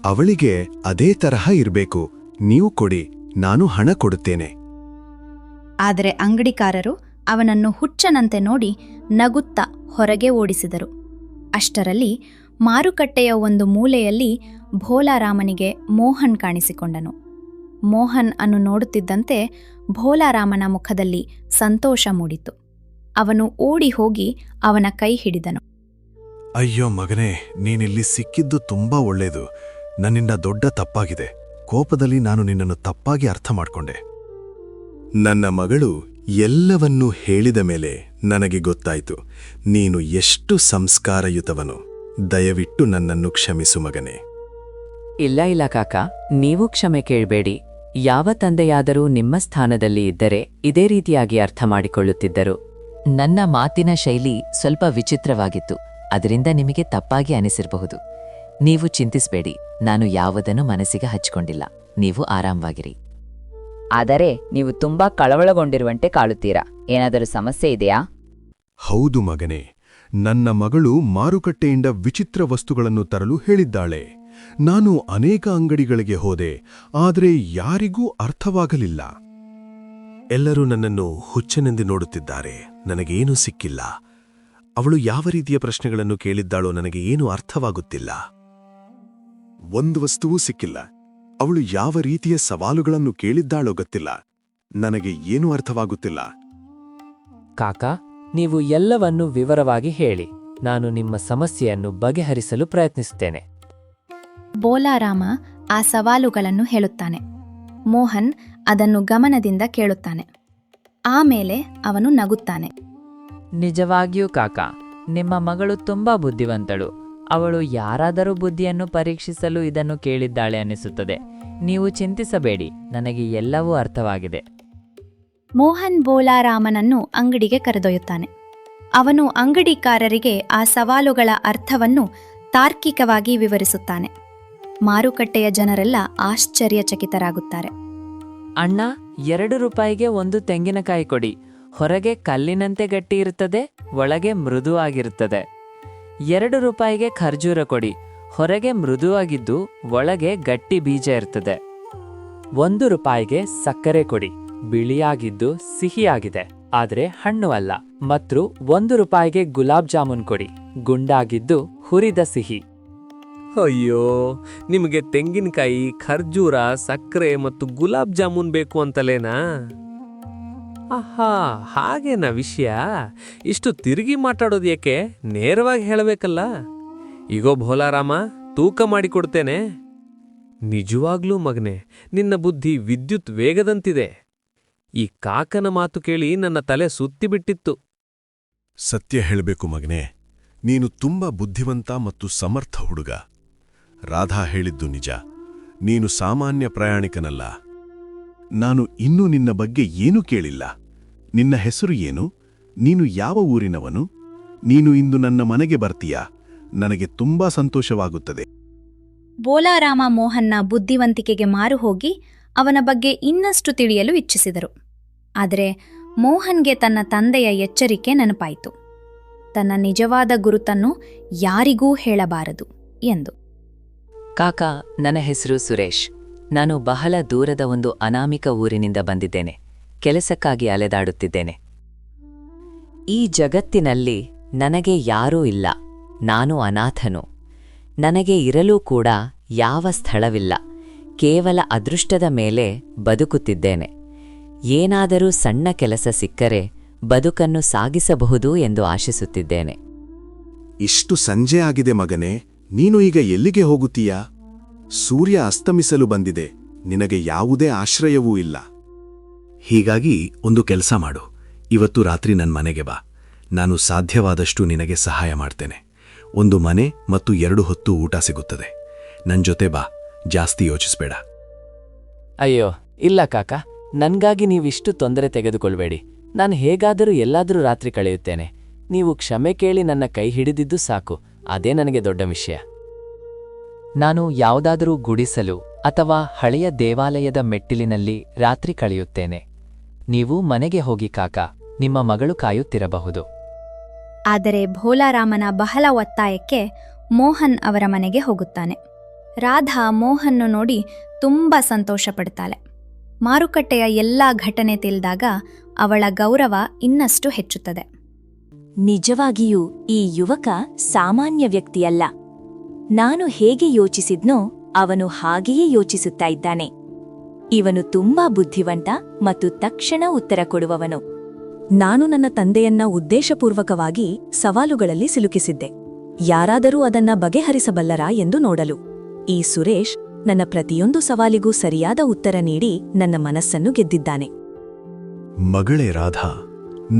ಅವಳಿಗೆ ಅದೇ ತರಹ ಇರಬೇಕು. ನೀವು ಕೊಡಿ, ನಾನು ಹಣ ಕೊಡುತ್ತೇನೆ. ಆದರೆ ಅಂಗಡಿಕಾರರು ಅವನನ್ನು ಹುಚ್ಚನಂತೆ ನೋಡಿ ನಗುತ್ತಾ ಹೊರಗೆ ಓಡಿಸಿದರು. ಅಷ್ಟರಲ್ಲಿ ಮಾರುಕಟ್ಟೆಯ ಒಂದು ಮೂಲೆಯಲ್ಲಿ ಭೋಲಾರಾಮನಿಗೆ ಮೋಹನ್ ಕಾಣಿಸಿಕೊಂಡನು. ಮೋಹನ್ ಅನ್ನು ನೋಡುತ್ತಿದ್ದಂತೆ ಭೋಲಾರಾಮನ ಮುಖದಲ್ಲಿ ಸಂತೋಷ ಮೂಡಿತು. ಅವನು ಓಡಿ ಹೋಗಿ ಅವನ ಕೈ ಹಿಡಿದನು. ಅಯ್ಯೋ ಮಗನೇ, ನೀನಿಲ್ಲಿ ಸಿಕ್ಕಿದ್ದು ತುಂಬಾ ಒಳ್ಳೇದು. ನನ್ನಿಂದ ದೊಡ್ಡ ತಪ್ಪಾಗಿದೆ. ಕೋಪದಲ್ಲಿ ನಾನು ನಿನ್ನನ್ನು ತಪ್ಪಾಗಿ ಅರ್ಥ ಮಾಡ್ಕೊಂಡೆ. ನನ್ನ ಮಗಳು ಎಲ್ಲವನ್ನೂ ಹೇಳಿದ ಮೇಲೆ ನನಗೆ ಗೊತ್ತಾಯಿತು ನೀನು ಎಷ್ಟು ಸಂಸ್ಕಾರಯುತವನು. ದಯವಿಟ್ಟು ನನ್ನನ್ನು ಕ್ಷಮಿಸು ಮಗನೇ. ಇಲ್ಲ ಕಾಕ, ನೀವು ಕ್ಷಮೆ ಕೇಳಬೇಡಿ. ಯಾವ ತಂದೆಯಾದರೂ ನಿಮ್ಮ ಸ್ಥಾನದಲ್ಲಿ ಇದ್ದರೆ ಇದೇ ರೀತಿಯಾಗಿ ಅರ್ಥ ಮಾಡಿಕೊಳ್ಳುತ್ತಿದ್ದರು. ನನ್ನ ಮಾತಿನ ಶೈಲಿ ಸ್ವಲ್ಪ ವಿಚಿತ್ರವಾಗಿತ್ತು. ಅದರಿಂದ ನಿಮಗೆ ತಪ್ಪಾಗಿ ಅನಿಸಿರಬಹುದು. ನೀವು ಚಿಂತಿಸಬೇಡಿ, ನಾನು ಯಾವುದನ್ನು ಮನಸ್ಸಿಗೆ ಹಚ್ಕೊಂಡಿಲ್ಲ. ನೀವು ಆರಾಮವಾಗಿರಿ. ಆದರೆ ನೀವು ತುಂಬಾ ಕಳವಳಗೊಂಡಿರುವಂತೆ ಕಾಣುತ್ತೀರಾ. ಏನಾದರೂ ಸಮಸ್ಯೆ ಇದೆಯಾ? ಹೌದು ಮಗನೇ, ನನ್ನ ಮಗಳು ಮಾರುಕಟ್ಟೆಯಿಂದ ವಿಚಿತ್ರ ವಸ್ತುಗಳನ್ನು ತರಲು ಹೇಳಿದ್ದಾಳೆ. ನಾನು ಅನೇಕ ಅಂಗಡಿಗಳಿಗೆ ಹೋದೆ, ಆದರೆ ಯಾರಿಗೂ ಅರ್ಥವಾಗಲಿಲ್ಲ. ಎಲ್ಲರೂ ನನ್ನನ್ನು ಹುಚ್ಚನೆಂದು ನೋಡುತ್ತಿದ್ದಾರೆ. ನನಗೇನೂ ಸಿಕ್ಕಿಲ್ಲ. ಅವಳು ಯಾವ ರೀತಿಯ ಪ್ರಶ್ನೆಗಳನ್ನು ಕೇಳಿದ್ದಾಳೋ ನನಗೆ ಏನೂ ಅರ್ಥವಾಗುತ್ತಿಲ್ಲ. ಒಂದು ವಸ್ತುವೂ ಸಿಕ್ಕಿಲ್ಲ. ಅವಳು ಯಾವ ರೀತಿಯ ಸವಾಲುಗಳನ್ನು ಕೇಳಿದ್ದಾಳೋ ಗೊತ್ತಿಲ್ಲ. ನನಗೆ ಏನೂ ಅರ್ಥವಾಗುತ್ತಿಲ್ಲ. ಕಾಕ, ನೀವು ಎಲ್ಲವನ್ನೂ ವಿವರವಾಗಿ ಹೇಳಿ. ನಾನು ನಿಮ್ಮ ಸಮಸ್ಯೆಯನ್ನು ಬಗೆಹರಿಸಲು ಪ್ರಯತ್ನಿಸುತ್ತೇನೆ. ಬೋಲಾರಾಮ ಆ ಸವಾಲುಗಳನ್ನು ಹೇಳುತ್ತಾನೆ. ಮೋಹನ್ ಅದನ್ನು ಗಮನದಿಂದ ಕೇಳುತ್ತಾನೆ. ಆಮೇಲೆ ಅವನು ನಗುತ್ತಾನೆ. ನಿಜವಾಗಿಯೂ ಕಾಕ, ನಿಮ್ಮ ಮಗಳು ತುಂಬಾ ಬುದ್ಧಿವಂತಳು. ಅವಳು ಯಾರಾದರೂ ಬುದ್ಧಿಯನ್ನು ಪರೀಕ್ಷಿಸಲು ಇದನ್ನು ಕೇಳಿದ್ದಾಳೆ ಅನಿಸುತ್ತದೆ. ನೀವು ಚಿಂತಿಸಬೇಡಿ, ನನಗೆ ಎಲ್ಲವೂ ಅರ್ಥವಾಗಿದೆ. ಮೋಹನ್ ಬೋಲಾರಾಮನನ್ನು ಅಂಗಡಿಗೆ ಕರೆದೊಯ್ಯುತ್ತಾನೆ. ಅವನು ಅಂಗಡಿಕಾರರಿಗೆ ಆ ಸವಾಲುಗಳ ಅರ್ಥವನ್ನು ತಾರ್ಕಿಕವಾಗಿ ವಿವರಿಸುತ್ತಾನೆ. ಮಾರುಕಟ್ಟೆಯ ಜನರೆಲ್ಲ ಆಶ್ಚರ್ಯಚಕಿತರಾಗುತ್ತಾರೆ. ಅಣ್ಣ, 2 ರೂಪಾಯಿಗೆ ಒಂದು ತೆಂಗಿನಕಾಯಿ ಕೊಡಿ. ಹೊರಗೆ ಕಲ್ಲಿನಂತೆ ಗಟ್ಟಿ ಇರುತ್ತದೆ, ಒಳಗೆ ಮೃದುವಾಗಿರುತ್ತದೆ. 2 ರೂಪಾಯಿಗೆ ಖರ್ಜೂರ ಕೊಡಿ. ಹೊರಗೆ ಮೃದುವಾಗಿದ್ದು ಒಳಗೆ ಗಟ್ಟಿ ಬೀಜ ಇರ್ತದೆ. 1 ರೂಪಾಯಿಗೆ ಸಕ್ಕರೆ ಕೊಡಿ. ಬಿಳಿಯಾಗಿದ್ದು ಸಿಹಿಯಾಗಿದೆ, ಆದರೆ ಹಣ್ಣು ಅಲ್ಲ. ಮತ್ತು 1 ರೂಪಾಯಿಗೆ ಗುಲಾಬ್ ಜಾಮೂನ್ ಕೊಡಿ. ಗುಂಡಾಗಿದ್ದು ಹುರಿದ ಸಿಹಿ. ಅಯ್ಯೋ, ನಿಮಗೆ ತೆಂಗಿನಕಾಯಿ, ಖರ್ಜೂರ, ಸಕ್ಕರೆ ಮತ್ತು ಗುಲಾಬ್ ಜಾಮೂನ್ ಬೇಕು ಅಂತಲೇನಾ? ಆಹಾ, ಹಾಗೇನಾ ವಿಷಯ? ಇಷ್ಟು ತಿರುಗಿ ಮಾತಾಡೋದು ಏಕೆ? ನೇರವಾಗಿ ಹೇಳಬೇಕಲ್ಲ. ಈಗೋ ಭೋಲಾರಾಮ, ತೂಕ ಮಾಡಿಕೊಡ್ತೇನೆ. ನಿಜವಾಗ್ಲೂ ಮಗನೆ, ನಿನ್ನ ಬುದ್ಧಿ ವಿದ್ಯುತ್ ವೇಗದಂತಿದೆ. ಈ ಕಾಕನ ಮಾತು ಕೇಳಿ ನನ್ನ ತಲೆ ಸುತ್ತಿಬಿಟ್ಟಿತ್ತು. ಸತ್ಯ ಹೇಳಬೇಕು ಮಗನೇ, ನೀನು ತುಂಬಾ ಬುದ್ಧಿವಂತ ಮತ್ತು ಸಮರ್ಥ ಹುಡುಗ. ರಾಧಾ ಹೇಳಿದ್ದು ನಿಜ. ನೀನು ಸಾಮಾನ್ಯ ಪ್ರಯಾಣಿಕನಲ್ಲ. ನಾನು ಇನ್ನೂ ನಿನ್ನ ಬಗ್ಗೆ ಏನೂ ಕೇಳಿಲ್ಲ. ನಿನ್ನ ಹೆಸರು ಏನು? ನೀನು ಯಾವ ಊರಿನವನು? ನೀನು ಇಂದು ನನ್ನ ಮನೆಗೆ ಬರ್ತೀಯಾ? ನನಗೆ ತುಂಬಾ ಸಂತೋಷವಾಗುತ್ತದೆ. ಬೋಲಾರಾಮ ಮೋಹನ್ನ ಬುದ್ಧಿವಂತಿಕೆಗೆ ಮಾರು ಹೋಗಿ ಅವನ ಬಗ್ಗೆ ಇನ್ನಷ್ಟು ತಿಳಿಯಲು ಇಚ್ಛಿಸಿದರು. ಆದರೆ ಮೋಹನ್ಗೆ ತನ್ನ ತಂದೆಯ ಎಚ್ಚರಿಕೆ ನೆನಪಾಯಿತು. ತನ್ನ ನಿಜವಾದ ಗುರುತನ್ನು ಯಾರಿಗೂ ಹೇಳಬಾರದು ಎಂದು. ಕಾಕ, ನನ್ನ ಹೆಸರು ಸುರೇಶ್. ನಾನು ಬಹಳ ದೂರದ ಒಂದು ಅನಾಮಿಕ ಊರಿನಿಂದ ಬಂದಿದ್ದೇನೆ. ಕೆಲಸಕ್ಕಾಗಿ ಅಲೆದಾಡುತ್ತಿದ್ದೇನೆ. ಈ ಜಗತ್ತಿನಲ್ಲಿ ನನಗೆ ಯಾರೂ ಇಲ್ಲ. ನಾನು ಅನಾಥನು. ನನಗೆ ಇರಲೂ ಕೂಡ ಯಾವ ಸ್ಥಳವಿಲ್ಲ. ಕೇವಲ ಅದೃಷ್ಟದ ಮೇಲೆ ಬದುಕುತ್ತಿದ್ದೇನೆ. ಏನಾದರೂ ಸಣ್ಣ ಕೆಲಸ ಸಿಕ್ಕರೆ ಬದುಕನ್ನು ಸಾಗಿಸಬಹುದು ಎಂದು ಆಶಿಸುತ್ತಿದ್ದೇನೆ. ಇಷ್ಟು ಸಂಜೆ ಆಗಿದೆ ಮಗನೇ, ನೀನು ಈಗ ಎಲ್ಲಿಗೆ ಹೋಗುತ್ತೀಯಾ? ಸೂರ್ಯ ಅಸ್ತಮಿಸಲು ಬಂದಿದೆ. ನಿನಗೆ ಯಾವುದೇ ಆಶ್ರಯವೂ ಇಲ್ಲ. ಹೀಗಾಗಿ ಒಂದು ಕೆಲಸ ಮಾಡು. ಇವತ್ತು ರಾತ್ರಿ ನನ್ನ ಮನೆಗೆ ಬಾ. ನಾನು ಸಾಧ್ಯವಾದಷ್ಟು ನಿನಗೆ ಸಹಾಯ ಮಾಡ್ತೇನೆ. ಒಂದು ಮನೆ ಮತ್ತು 2 ಹೊತ್ತು ಊಟ ಸಿಗುತ್ತದೆ. ನನ್ ಜೊತೆ ಬಾ. ಜಾಸ್ತಿ ಯೋಚಿಸ್ಬೇಡ. ಅಯ್ಯೋ ಇಲ್ಲ ಕಾಕ, ನನ್ಗಾಗಿ ನೀವಿಷ್ಟು ತೊಂದರೆ ತೆಗೆದುಕೊಳ್ಬೇಡಿ. ನಾನು ಹೇಗಾದರೂ ಎಲ್ಲಾದರೂ ರಾತ್ರಿ ಕಳೆಯುತ್ತೇನೆ. ನೀವು ಕ್ಷಮೆ ಕೇಳಿ ನನ್ನ ಕೈ ಹಿಡಿದಿದ್ದು ಸಾಕು. ಅದೇ ನನಗೆ ದೊಡ್ಡ ವಿಷಯ. ನಾನು ಯಾವುದಾದರೂ ಗುಡಿಸಲು ಅಥವಾ ಹಳೆಯ ದೇವಾಲಯದ ಮೆಟ್ಟಿಲಿನಲ್ಲಿ ರಾತ್ರಿ ಕಳೆಯುತ್ತೇನೆ. ನೀವು ಮನೆಗೆ ಹೋಗಿ ಕಾಕ, ನಿಮ್ಮ ಮಗಳು ಕಾಯುತ್ತಿರಬಹುದು. ಆದರೆ ಭೋಲಾರಾಮನ ಬಹಳ ಒತ್ತಾಯಕ್ಕೆ ಮೋಹನ್ ಅವರ ಮನೆಗೆ ಹೋಗುತ್ತಾನೆ. ರಾಧಾ ಮೋಹನ್ನು ನೋಡಿ ತುಂಬ ಸಂತೋಷಪಡ್ತಾಳೆ. ಮಾರುಕಟ್ಟೆಯ ಎಲ್ಲಾ ಘಟನೆ ತಿಳಿದಾಗ ಅವಳ ಗೌರವ ಇನ್ನಷ್ಟು ಹೆಚ್ಚುತ್ತದೆ. ನಿಜವಾಗಿಯೂ ಈ ಯುವಕ ಸಾಮಾನ್ಯ ವ್ಯಕ್ತಿಯಲ್ಲ. ನಾನು ಹೇಗೆ ಯೋಚಿಸಿದ್ನೋ ಅವನು ಹಾಗೆಯೇ ಯೋಚಿಸುತ್ತಾ ಇದ್ದಾನೆ. ಇವನು ತುಂಬಾ ಬುದ್ಧಿವಂತ ಮತ್ತು ತಕ್ಷಣ ಉತ್ತರ ಕೊಡುವವನು. ನಾನು ನನ್ನ ತಂದೆಯನ್ನ ಉದ್ದೇಶಪೂರ್ವಕವಾಗಿ ಸವಾಲುಗಳಲ್ಲಿ ಸಿಲುಕಿಸಿದ್ದೆ. ಯಾರಾದರೂ ಅದನ್ನ ಬಗೆಹರಿಸಬಲ್ಲರಾ ಎಂದು ನೋಡಲು. ಈ ಸುರೇಶ್ ನನ್ನ ಪ್ರತಿಯೊಂದು ಸವಾಲಿಗೂ ಸರಿಯಾದ ಉತ್ತರ ನೀಡಿ ನನ್ನ ಮನಸ್ಸನ್ನು ಗೆದ್ದಿದ್ದಾನೆ. ಮಗಳೇ ರಾಧಾ,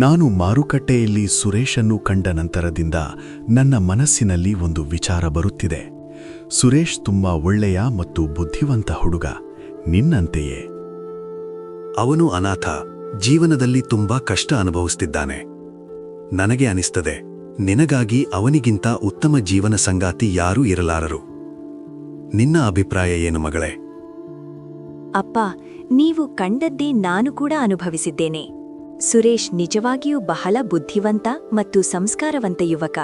ನಾನು ಮಾರುಕಟ್ಟೆಯಲ್ಲಿ ಸುರೇಶನ್ನು ಕಂಡ ನಂತರದಿಂದ ನನ್ನ ಮನಸ್ಸಿನಲ್ಲಿ ಒಂದು ವಿಚಾರ ಬರುತ್ತಿದೆ. ಸುರೇಶ್ ತುಂಬಾ ಒಳ್ಳೆಯ ಮತ್ತು ಬುದ್ಧಿವಂತ ಹುಡುಗ, ನಿನ್ನಂತೆಯೇ. ಅವನು ಅನಾಥ, ಜೀವನದಲ್ಲಿ ತುಂಬಾ ಕಷ್ಟ ಅನುಭವಿಸುತ್ತಿದ್ದಾನೆ. ನನಗೆ ಅನಿಸ್ತದೆ, ನಿನಗಾಗಿ ಅವನಿಗಿಂತ ಉತ್ತಮ ಜೀವನ ಸಂಗಾತಿ ಯಾರೂ ಇರಲಾರರು. ನಿನ್ನ ಅಭಿಪ್ರಾಯ ಏನು ಮಗಳೇ? ಅಪ್ಪ, ನೀವು ಕಂಡದ್ದೇ ನಾನು ಕೂಡ ಅನುಭವಿಸಿದ್ದೇನೆ. ಸುರೇಶ್ ನಿಜವಾಗಿಯೂ ಬಹಳ ಬುದ್ಧಿವಂತ ಮತ್ತು ಸಂಸ್ಕಾರವಂತ ಯುವಕ.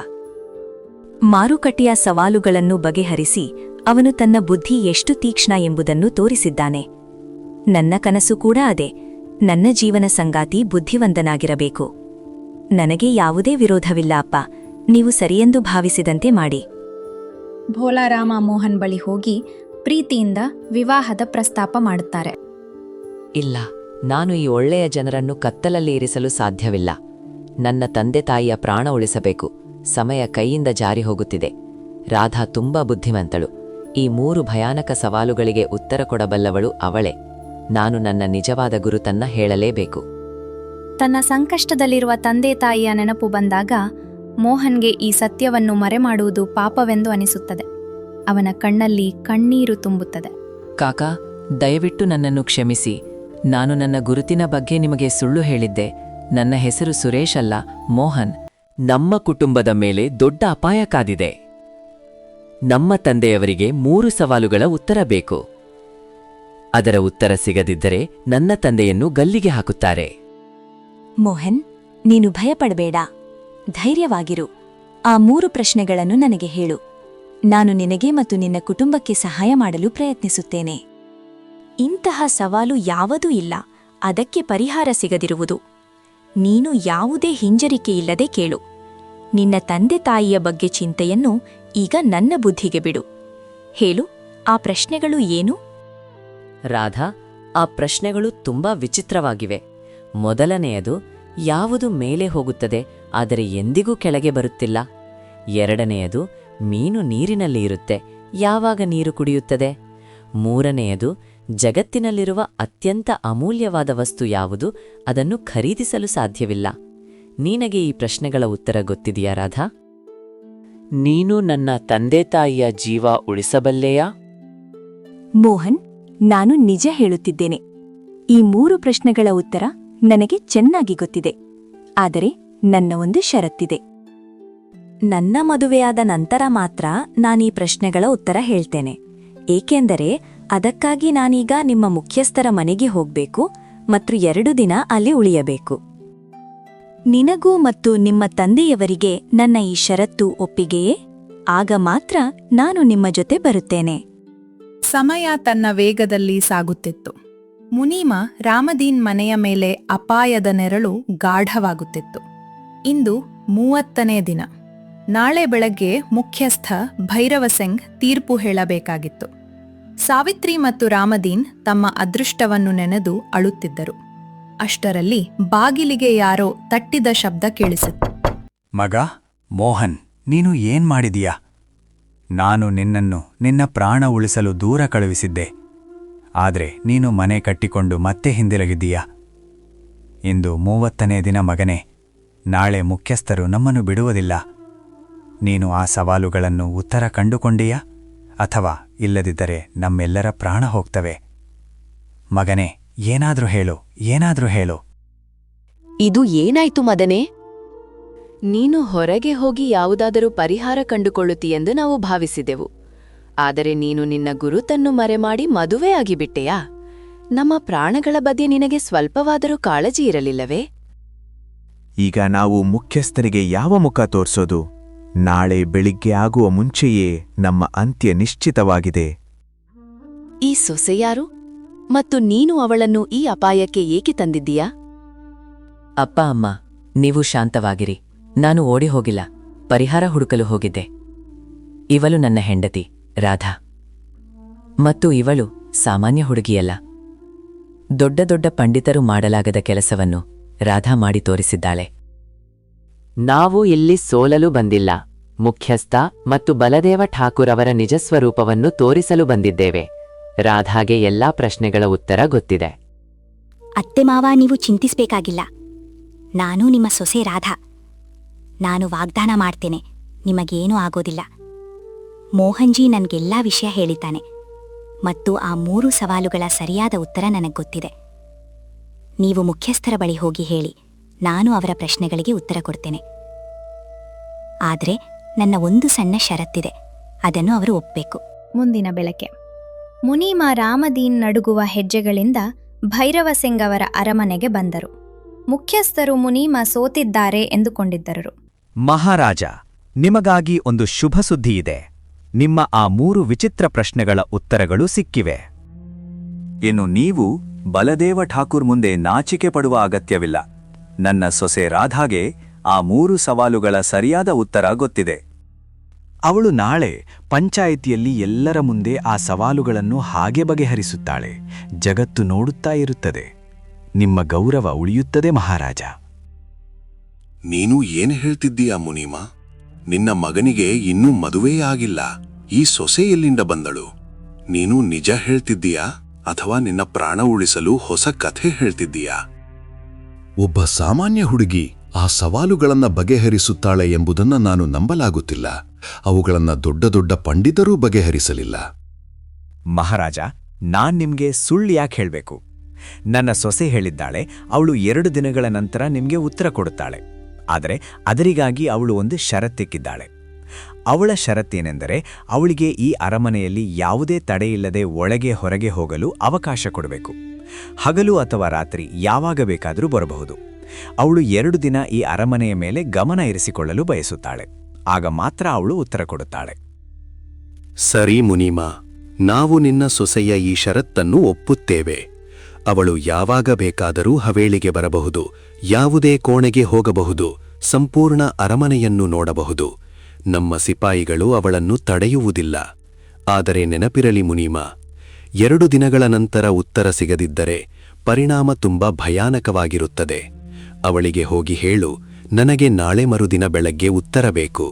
ಮಾರುಕಟ್ಟೆಯ ಸವಾಲುಗಳನ್ನು ಬಗೆಹರಿಸಿ ಅವನು ತನ್ನ ಬುದ್ಧಿ ಎಷ್ಟು ತೀಕ್ಷ್ಣ ಎಂಬುದನ್ನು ತೋರಿಸಿದ್ದಾನೆ. ನನ್ನ ಕನಸು ಕೂಡ ಅದೇ. ನನ್ನ ಜೀವನ ಸಂಗಾತಿ ಬುದ್ಧಿವಂತನಾಗಿರಬೇಕು. ನನಗೆ ಯಾವುದೇ ವಿರೋಧವಿಲ್ಲ ಅಪ್ಪ. ನೀವು ಸರಿಯೆಂದು ಭಾವಿಸಿದಂತೆ ಮಾಡಿ. ಭೋಲಾರಾಮ ಮೋಹನ್ ಬಳಿ ಹೋಗಿ ಪ್ರೀತಿಯಿಂದ ವಿವಾಹದ ಪ್ರಸ್ತಾಪ ಮಾಡುತ್ತಾರೆ. ಇಲ್ಲ, ನಾನು ಈ ಒಳ್ಳೆಯ ಜನರನ್ನು ಕತ್ತಲಲ್ಲಿ ಇರಿಸಲು ಸಾಧ್ಯವಿಲ್ಲ. ನನ್ನ ತಂದೆ ತಾಯಿಯ ಪ್ರಾಣ ಉಳಿಸಬೇಕು. ಸಮಯ ಕೈಯಿಂದ ಜಾರಿ ಹೋಗುತ್ತಿದೆ. ರಾಧಾ ತುಂಬಾ ಬುದ್ಧಿವಂತಳು. ಈ 3 ಭಯಾನಕ ಸವಾಲುಗಳಿಗೆ ಉತ್ತರ ಕೊಡಬಲ್ಲವಳು ಅವಳೇ. ನಾನು ನನ್ನ ನಿಜವಾದ ಗುರುತನ್ನ ಹೇಳಲೇಬೇಕು. ತನ್ನ ಸಂಕಷ್ಟದಲ್ಲಿರುವ ತಂದೆ ತಾಯಿಯ ನೆನಪು ಬಂದಾಗ ಮೋಹನ್ಗೆ ಈ ಸತ್ಯವನ್ನು ಮರೆಮಾಡುವುದು ಪಾಪವೆಂದು ಅನಿಸುತ್ತದೆ. ಅವನ ಕಣ್ಣಲ್ಲಿ ಕಣ್ಣೀರು ತುಂಬುತ್ತದೆ. ಕಾಕಾ, ದಯವಿಟ್ಟು ನನ್ನನ್ನು ಕ್ಷಮಿಸಿ. ನಾನು ನನ್ನ ಗುರುತಿನ ಬಗ್ಗೆ ನಿಮಗೆ ಸುಳ್ಳು ಹೇಳಿದ್ದೆ. ನನ್ನ ಹೆಸರು ಸುರೇಶ್ ಅಲ್ಲ, ಮೋಹನ್. ನಮ್ಮ ಕುಟುಂಬದ ಮೇಲೆ ದೊಡ್ಡ ಅಪಾಯ ಕಾದಿದೆ. ನಮ್ಮ ತಂದೆಯವರಿಗೆ 3 ಸವಾಲುಗಳ ಉತ್ತರ ಬೇಕು. ಅದರ ಉತ್ತರ ಸಿಗದಿದ್ದರೆ ನನ್ನ ತಂದೆಯನ್ನು ಗಲ್ಲಿಗೆ ಹಾಕುತ್ತಾರೆ. ಮೋಹನ್, ನೀನು ಭಯಪಡಬೇಡ. ಧೈರ್ಯವಾಗಿರು. ಆ 3 ಪ್ರಶ್ನೆಗಳನ್ನು ನನಗೆ ಹೇಳು. ನಾನು ನಿನಗೆ ಮತ್ತು ನಿನ್ನ ಕುಟುಂಬಕ್ಕೆ ಸಹಾಯ ಮಾಡಲು ಪ್ರಯತ್ನಿಸುತ್ತೇನೆ. ಇಂತಹ ಸವಾಲು ಯಾವುದೂ ಇಲ್ಲ, ಅದಕ್ಕೆ ಪರಿಹಾರ ಸಿಗದಿರುವುದು. ನೀನು ಯಾವುದೇ ಹಿಂಜರಿಕೆಯಿಲ್ಲದೆ ಕೇಳು. ನಿನ್ನ ತಂದೆ ತಾಯಿಯ ಬಗ್ಗೆ ಚಿಂತೆಯನ್ನು ಈಗ ನನ್ನ ಬುದ್ಧಿಗೆ ಬಿಡು. ಹೇಳು, ಆ ಪ್ರಶ್ನೆಗಳು ಏನು? ರಾಧಾ, ಆ ಪ್ರಶ್ನೆಗಳು ತುಂಬಾ ವಿಚಿತ್ರವಾಗಿವೆ. ಮೊದಲನೆಯದು, ಯಾವುದು ಮೇಲೆ ಹೋಗುತ್ತದೆ ಆದರೆ ಎಂದಿಗೂ ಕೆಳಗೆ ಬರುತ್ತಿಲ್ಲ. ಎರಡನೆಯದು, ಮೀನು ನೀರಿನಲ್ಲಿ ಇರುತ್ತೆ, ಯಾವಾಗ ನೀರು ಕುಡಿಯುತ್ತದೆ. ಮೂರನೆಯದು, ಜಗತ್ತಿನಲ್ಲಿರುವ ಅತ್ಯಂತ ಅಮೂಲ್ಯವಾದ ವಸ್ತು ಯಾವುದು, ಅದನ್ನು ಖರೀದಿಸಲು ಸಾಧ್ಯವಿಲ್ಲ. ನಿನಗೆ ಈ ಪ್ರಶ್ನೆಗಳ ಉತ್ತರ ಗೊತ್ತಿದೆಯಾ ರಾಧಾ? ನೀನು ನನ್ನ ತಂದೆ ತಾಯಿಯ ಜೀವ ಉಳಿಸಬಲ್ಲೆಯಾ? ಮೋಹನ್, ನಾನು ನಿಜ ಹೇಳುತ್ತಿದ್ದೇನೆ. ಈ 3 ಪ್ರಶ್ನೆಗಳ ಉತ್ತರ ನನಗೆ ಚೆನ್ನಾಗಿ ಗೊತ್ತಿದೆ. ಆದರೆ ನನ್ನ ಒಂದು ಷರತ್ತಿದೆ. ನನ್ನ ಮದುವೆಯಾದ ನಂತರ ಮಾತ್ರ ನಾನೀ ಪ್ರಶ್ನೆಗಳ ಉತ್ತರ ಹೇಳ್ತೇನೆ. ಏಕೆಂದರೆ ಅದಕ್ಕಾಗಿ ನಾನೀಗ ನಿಮ್ಮ ಮುಖ್ಯಸ್ಥರ ಮನೆಗೆ ಹೋಗ್ಬೇಕು ಮತ್ತು 2 ದಿನ ಅಲ್ಲಿ ಉಳಿಯಬೇಕು. ನಿನಗೂ ಮತ್ತು ನಿಮ್ಮ ತಂದೆಯವರಿಗೆ ನನ್ನ ಈ ಷರತ್ತು ಒಪ್ಪಿಗೆಯೇ? ಆಗ ಮಾತ್ರ ನಾನು ನಿಮ್ಮ ಜೊತೆ ಬರುತ್ತೇನೆ. ಸಮಯ ತನ್ನ ವೇಗದಲ್ಲಿ ಸಾಗುತ್ತಿತ್ತು. ಮುನೀಮಾ ರಾಮದೀನ್ ಮನೆಯ ಮೇಲೆ ಅಪಾಯದ ನೆರಳು ಗಾಢವಾಗುತ್ತಿತ್ತು. ಇಂದು 30ನೇ ದಿನ. ನಾಳೆ ಬೆಳಗ್ಗೆ ಮುಖ್ಯಸ್ಥ ಭೈರವಸಿಂಗ್ ತೀರ್ಪು ಹೇಳಬೇಕಾಗಿತ್ತು. ಸಾವಿತ್ರಿ ಮತ್ತು ರಾಮದೀನ್ ತಮ್ಮ ಅದೃಷ್ಟವನ್ನು ನೆನೆದು ಅಳುತ್ತಿದ್ದರು. ಅಷ್ಟರಲ್ಲಿ ಬಾಗಿಲಿಗೆ ಯಾರೋ ತಟ್ಟಿದ ಶಬ್ದ ಕೇಳಿಸಿತ್ತು. ಮಗ ಮೋಹನ್, ನೀನು ಏನ್ ಮಾಡಿದೀಯಾ? ನಾನು ನಿನ್ನನ್ನು ನಿನ್ನ ಪ್ರಾಣ ಉಳಿಸಲು ದೂರ ಕಳುಹಿಸಿದ್ದೆ. ಆದ್ರೆ ನೀನು ಮನೆ ಕಟ್ಟಿಕೊಂಡು ಮತ್ತೆ ಹಿಂದಿರುಗಿದ್ದೀಯಾ. ಇಂದು 30ನೇ ದಿನ ಮಗನೇ. ನಾಳೆ ಮುಖ್ಯಸ್ಥರು ನಮ್ಮನ್ನು ಬಿಡುವುದಿಲ್ಲ. ನೀನು ಆ ಸವಾಲುಗಳನ್ನು ಉತ್ತರ ಕಂಡುಕೊಂಡೀಯಾ? ಅಥವಾ ಇಲ್ಲದಿದ್ದರೆ ನಮ್ಮೆಲ್ಲರ ಪ್ರಾಣ ಹೋಗ್ತವೆ. ಮಗನೇ, ಏನಾದ್ರೂ ಹೇಳು. ಇದು ಏನಾಯ್ತು ಮದನೇ? ನೀನು ಹೊರಗೆ ಹೋಗಿ ಯಾವುದಾದರೂ ಪರಿಹಾರ ಕಂಡುಕೊಳ್ಳುತ್ತೀಯೆಂದು ನಾವು ಭಾವಿಸಿದೆವು. ಆದರೆ ನೀನು ನಿನ್ನ ಗುರುತನ್ನು ಮರೆಮಾಡಿ ಮದುವೆ ಆಗಿಬಿಟ್ಟೆಯಾ? ನಮ್ಮ ಪ್ರಾಣಗಳ ಬಗ್ಗೆ ನಿನಗೆ ಸ್ವಲ್ಪವಾದರೂ ಕಾಳಜಿ ಇರಲಿಲ್ಲವೇ? ಈಗ ನಾವು ಮುಖ್ಯಸ್ಥರಿಗೆ ಯಾವ ಮುಖ ತೋರ್ಸೋದು? ನಾಳೆ ಬೆಳಿಗ್ಗೆ ಆಗುವ ಮುಂಚೆಯೇ ನಮ್ಮ ಅಂತ್ಯ ನಿಶ್ಚಿತವಾಗಿದೆ. ಈ ಸೊಸೆಯಾರು? ಮತ್ತು ನೀನು ಅವಳನ್ನು ಈ ಅಪಾಯಕ್ಕೆ ಏಕೆ ತಂದಿದ್ದೀಯಾ? ಅಪ್ಪ ಅಮ್ಮ, ನೀವು ಶಾಂತವಾಗಿರಿ. ನಾನು ಓಡಿ ಹೋಗಿಲ್ಲ, ಪರಿಹಾರ ಹುಡುಕಲು ಹೋಗಿದ್ದೆ. ಇವಳು ನನ್ನ ಹೆಂಡತಿ ರಾಧಾ. ಮತ್ತು ಇವಳು ಸಾಮಾನ್ಯ ಹುಡುಗಿಯಲ್ಲ. ದೊಡ್ಡ ದೊಡ್ಡ ಪಂಡಿತರು ಮಾಡಲಾಗದ ಕೆಲಸವನ್ನು ರಾಧಾ ಮಾಡಿ ತೋರಿಸಿದ್ದಾಳೆ. ನಾವು ಇಲ್ಲಿ ಸೋಲಲು ಬಂದಿಲ್ಲ. ಮುಖ್ಯಸ್ಥ ಮತ್ತು ಬಲದೇವ ಠಾಕೂರ್ ಅವರ ನಿಜಸ್ವರೂಪವನ್ನು ತೋರಿಸಲು ಬಂದಿದ್ದೇವೆ. ರಾಧಾಗೆ ಎಲ್ಲಾ ಪ್ರಶ್ನೆಗಳ ಉತ್ತರ ಗೊತ್ತಿದೆ. ಅತ್ತೆ ಮಾವ, ನೀವು ಚಿಂತಿಸಬೇಕಾಗಿಲ್ಲ. ನಾನು ನಿಮ್ಮ ಸೊಸೆ ರಾಧಾ. ನಾನು ವಾಗ್ದಾನ ಮಾಡ್ತೇನೆ, ನಿಮಗೇನೂ ಆಗೋದಿಲ್ಲ. ಮೋಹನ್ಜಿ ನನ್ಗೆಲ್ಲಾ ವಿಷಯ ಹೇಳಿದ್ದಾನೆ ಮತ್ತು ಆ 3 ಸವಾಲುಗಳ ಸರಿಯಾದ ಉತ್ತರ ನನಗೆ ಗೊತ್ತಿದೆ. ನೀವು ಮುಖ್ಯಸ್ಥರ ಬಳಿ ಹೋಗಿ ಹೇಳಿ, ನಾನು ಅವರ ಪ್ರಶ್ನೆಗಳಿಗೆ ಉತ್ತರ ಕೊಡ್ತೇನೆ. ಆದರೆ ನನ್ನ ಒಂದು ಸಣ್ಣ ಷರತ್ತಿದೆ, ಅದನ್ನು ಅವರು ಒಪ್ಪಬೇಕು. ಮುಂದಿನ ಬೆಳಕೆ ಮುನೀಮಾ ರಾಮದೀನ್ ನಡುಗುವ ಹೆಜ್ಜೆಗಳಿಂದ ಭೈರವಸಿಂಗ್ ಅವರ ಅರಮನೆಗೆ ಬಂದರು. ಮುಖ್ಯಸ್ಥರು ಮುನೀಮ ಸೋತಿದ್ದಾರೆ ಎಂದುಕೊಂಡಿದ್ದರು. ಮಹಾರಾಜ, ನಿಮಗಾಗಿ ಒಂದು ಶುಭ ಸುದ್ದಿ ಇದೆ. ನಿಮ್ಮ ಆ 3 ವಿಚಿತ್ರ ಪ್ರಶ್ನೆಗಳ ಉತ್ತರಗಳು ಸಿಕ್ಕಿವೆ. ಇನ್ನು ನೀವು ಬಲದೇವ ಠಾಕೂರ್ ಮುಂದೆ ನಾಚಿಕೆ ಪಡುವ ಅಗತ್ಯವಿಲ್ಲ. ನನ್ನ ಸೊಸೆ ರಾಧಾಗೆ ಆ 3 ಸವಾಲುಗಳ ಸರಿಯಾದ ಉತ್ತರ ಗೊತ್ತಿದೆ. ಅವಳು ನಾಳೆ ಪಂಚಾಯಿತಿಯಲ್ಲಿ ಎಲ್ಲರ ಮುಂದೆ ಆ ಸವಾಲುಗಳನ್ನು ಹಾಗೆ ಬಗೆಹರಿಸುತ್ತಾಳೆ. ಜಗತ್ತು ನೋಡುತ್ತಾ ಇರುತ್ತದೆ. ನಿಮ್ಮ ಗೌರವ ಉಳಿಯುತ್ತದೆ ಮಹಾರಾಜ. ನೀನು ಏನು ಹೇಳ್ತಿದ್ದೀಯಾ ಮುನೀಮ? ನಿನ್ನ ಮಗನಿಗೆ ಇನ್ನೂ ಮದುವೆಯೇ ಆಗಿಲ್ಲ. ಈ ಸೊಸೆ ಎಲ್ಲಿಂದ ಬಂದಳು? ನೀನು ನಿಜ ಹೇಳ್ತಿದ್ದೀಯಾ ಅಥವಾ ನಿನ್ನ ಪ್ರಾಣ ಉಳಿಸಲು ಹೊಸ ಕಥೆ ಹೇಳ್ತಿದ್ದೀಯಾ? ಒಬ್ಬ ಸಾಮಾನ್ಯ ಹುಡುಗಿ ಆ ಸವಾಲುಗಳನ್ನ ಬಗೆಹರಿಸುತ್ತಾಳೆ ಎಂಬುದನ್ನ ನಾನು ನಂಬಲಾಗುತ್ತಿಲ್ಲ. ಅವುಗಳನ್ನ ದೊಡ್ಡ ದೊಡ್ಡ ಪಂಡಿತರೂ ಬಗೆಹರಿಸಲಿಲ್ಲ. ಮಹಾರಾಜ, ನಾನ್ ನಿಮ್ಗೆ ಸುಳ್ಳು ಯಾಕೆ ಹೇಳ್ಬೇಕು? ನನ್ನ ಸೊಸೆ ಹೇಳಿದ್ದಾಳೆ, ಅವಳು 2 ದಿನಗಳ ನಂತರ ನಿಮ್ಗೆ ಉತ್ತರ ಕೊಡುತ್ತಾಳೆ. ಆದರೆ ಅದರಿಗಾಗಿ ಅವಳು ಒಂದು ಷರತ್ತಿಕ್ಕಿದ್ದಾಳೆ. ಅವಳ ಷರತ್ತೇನೆಂದರೆ, ಅವಳಿಗೆ ಈ ಅರಮನೆಯಲ್ಲಿ ಯಾವುದೇ ತಡೆಯಿಲ್ಲದೆ ಒಳಗೆ ಹೊರಗೆ ಹೋಗಲು ಅವಕಾಶ ಕೊಡಬೇಕು. ಹಗಲು ಅಥವಾ ರಾತ್ರಿ ಯಾವಾಗ ಬೇಕಾದರೂ ಬರಬಹುದು. ಅವಳು 2 ದಿನ ಈ ಅರಮನೆಯ ಮೇಲೆ ಗಮನ ಇರಿಸಿಕೊಳ್ಳಲು ಬಯಸುತ್ತಾಳೆ. ಆಗ ಮಾತ್ರ ಅವಳು ಉತ್ತರ ಕೊಡುತ್ತಾಳೆ. ಸರಿ ಮುನೀಮ, ನಾವು ನಿನ್ನ ಸೊಸೆಯ ಈ ಷರತ್ತನ್ನು ಒಪ್ಪುತ್ತೇವೆ. ಅವಳು ಯಾವಾಗ ಬೇಕಾದರೂ ಹವೇಳಿಗೆ ಬರಬಹುದು, ಯಾವುದೇ ಕೋಣೆಗೆ ಹೋಗಬಹುದು, ಸಂಪೂರ್ಣ ಅರಮನೆಯನ್ನು ನೋಡಬಹುದು. ನಮ್ಮ ಸಿಪಾಯಿಗಳು ಅವಳನ್ನು ತಡೆಯುವುದಿಲ್ಲ. ಆದರೆ ನೆನಪಿರಲಿ ಮುನೀಮ, 2 ದಿನಗಳ ನಂತರ ಉತ್ತರ ಸಿಗದಿದ್ದರೆ ಪರಿಣಾಮ ತುಂಬಾ ಭಯಾನಕವಾಗಿರುತ್ತದೆ. ಅವಳಿಗೆ ಹೋಗಿ ಹೇಳು, ನನಗೆ ನಾಳೆ ಮರುದಿನ ಬೆಳಗ್ಗೆ ಉತ್ತರ ಬೇಕು.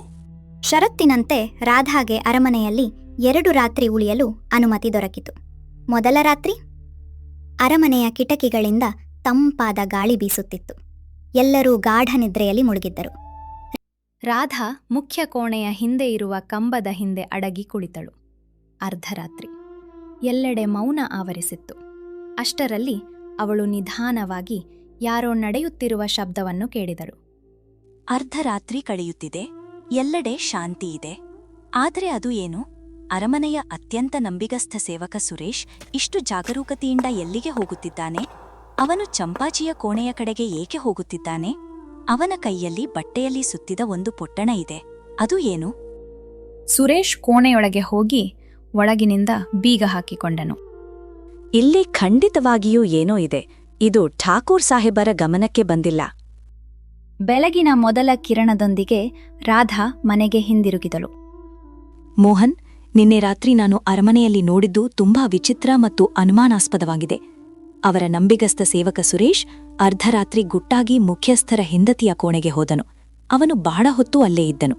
ಷರತ್ತಿನಂತೆ ರಾಧಾಗೆ ಅರಮನೆಯಲ್ಲಿ 2 ರಾತ್ರಿ ಉಳಿಯಲು ಅನುಮತಿ ದೊರಕಿತು. ಮೊದಲ ರಾತ್ರಿ ಅರಮನೆಯ ಕಿಟಕಿಗಳಿಂದ ತಂಪಾದ ಗಾಳಿ ಬೀಸುತ್ತಿತ್ತು. ಎಲ್ಲರೂ ಗಾಢ ನಿದ್ರೆಯಲ್ಲಿ ಮುಳುಗಿದ್ದರು. ರಾಧಾ ಮುಖ್ಯ ಕೋಣೆಯ ಹಿಂದೆ ಇರುವ ಕಂಬದ ಹಿಂದೆ ಅಡಗಿ ಕುಳಿತಳು. ಅರ್ಧರಾತ್ರಿ. ಎಲ್ಲೆಡೆ ಮೌನ ಆವರಿಸಿತ್ತು. ಅಷ್ಟರಲ್ಲಿ ಅವಳು ನಿಧಾನವಾಗಿ ಯಾರೋ ನಡೆಯುತ್ತಿರುವ ಶಬ್ದವನ್ನು ಕೇಳಿದಳು. ಅರ್ಧರಾತ್ರಿ ಕಳೆಯುತ್ತಿದೆ, ಎಲ್ಲೆಡೆ ಶಾಂತಿ ಇದೆ. ಆದರೆ ಅದು ಏನು? ಅರಮನೆಯ ಅತ್ಯಂತ ನಂಬಿಗಸ್ಥ ಸೇವಕ ಸುರೇಶ್ ಇಷ್ಟು ಜಾಗರೂಕತೆಯಿಂದ ಎಲ್ಲಿಗೆ ಹೋಗುತ್ತಿದ್ದಾನೆ? ಅವನು ಚಂಪಾಜಿಯ ಕೋಣೆಯ ಕಡೆಗೆ ಏಕೆ ಹೋಗುತ್ತಿದ್ದಾನೆ? ಅವನ ಕೈಯಲ್ಲಿ ಬಟ್ಟೆಯಲ್ಲಿ ಸುತ್ತಿದ ಒಂದು ಪೊಟ್ಟಣ ಇದೆ. ಅದು ಏನು? ಸುರೇಶ್ ಕೋಣೆಯೊಳಗೆ ಹೋಗಿ ಒಳಗಿನಿಂದ ಬೀಗ ಹಾಕಿಕೊಂಡನು. ಇಲ್ಲಿ ಖಂಡಿತವಾಗಿಯೂ ಏನೋ ಇದೆ. ಇದು ಠಾಕೂರ್ ಸಾಹೇಬರ ಗಮನಕ್ಕೆ ಬಂದಿಲ್ಲ. ಬೆಳಗಿನ ಮೊದಲ ಕಿರಣದೊಂದಿಗೆ ರಾಧಾ ಮನೆಗೆ ಹಿಂದಿರುಗಿದಳು. ಮೋಹನ್, ನಿನ್ನೆ ರಾತ್ರಿ ನಾನು ಅರಮನೆಯಲ್ಲಿ ನೋಡಿದ್ದು ತುಂಬಾ ವಿಚಿತ್ರ ಮತ್ತು ಅನುಮಾನಾಸ್ಪದವಾಗಿದೆ. ಅವರ ನಂಬಿಗಸ್ತ ಸೇವಕ ಸುರೇಶ್ ಅರ್ಧರಾತ್ರಿ ಗುಟ್ಟಾಗಿ ಮುಖ್ಯಸ್ಥರ ಹೆಂಡತಿಯ ಕೋಣೆಗೆ ಹೋದನು. ಅವನು ಬಹಳ ಹೊತ್ತು ಅಲ್ಲೇ ಇದ್ದನು.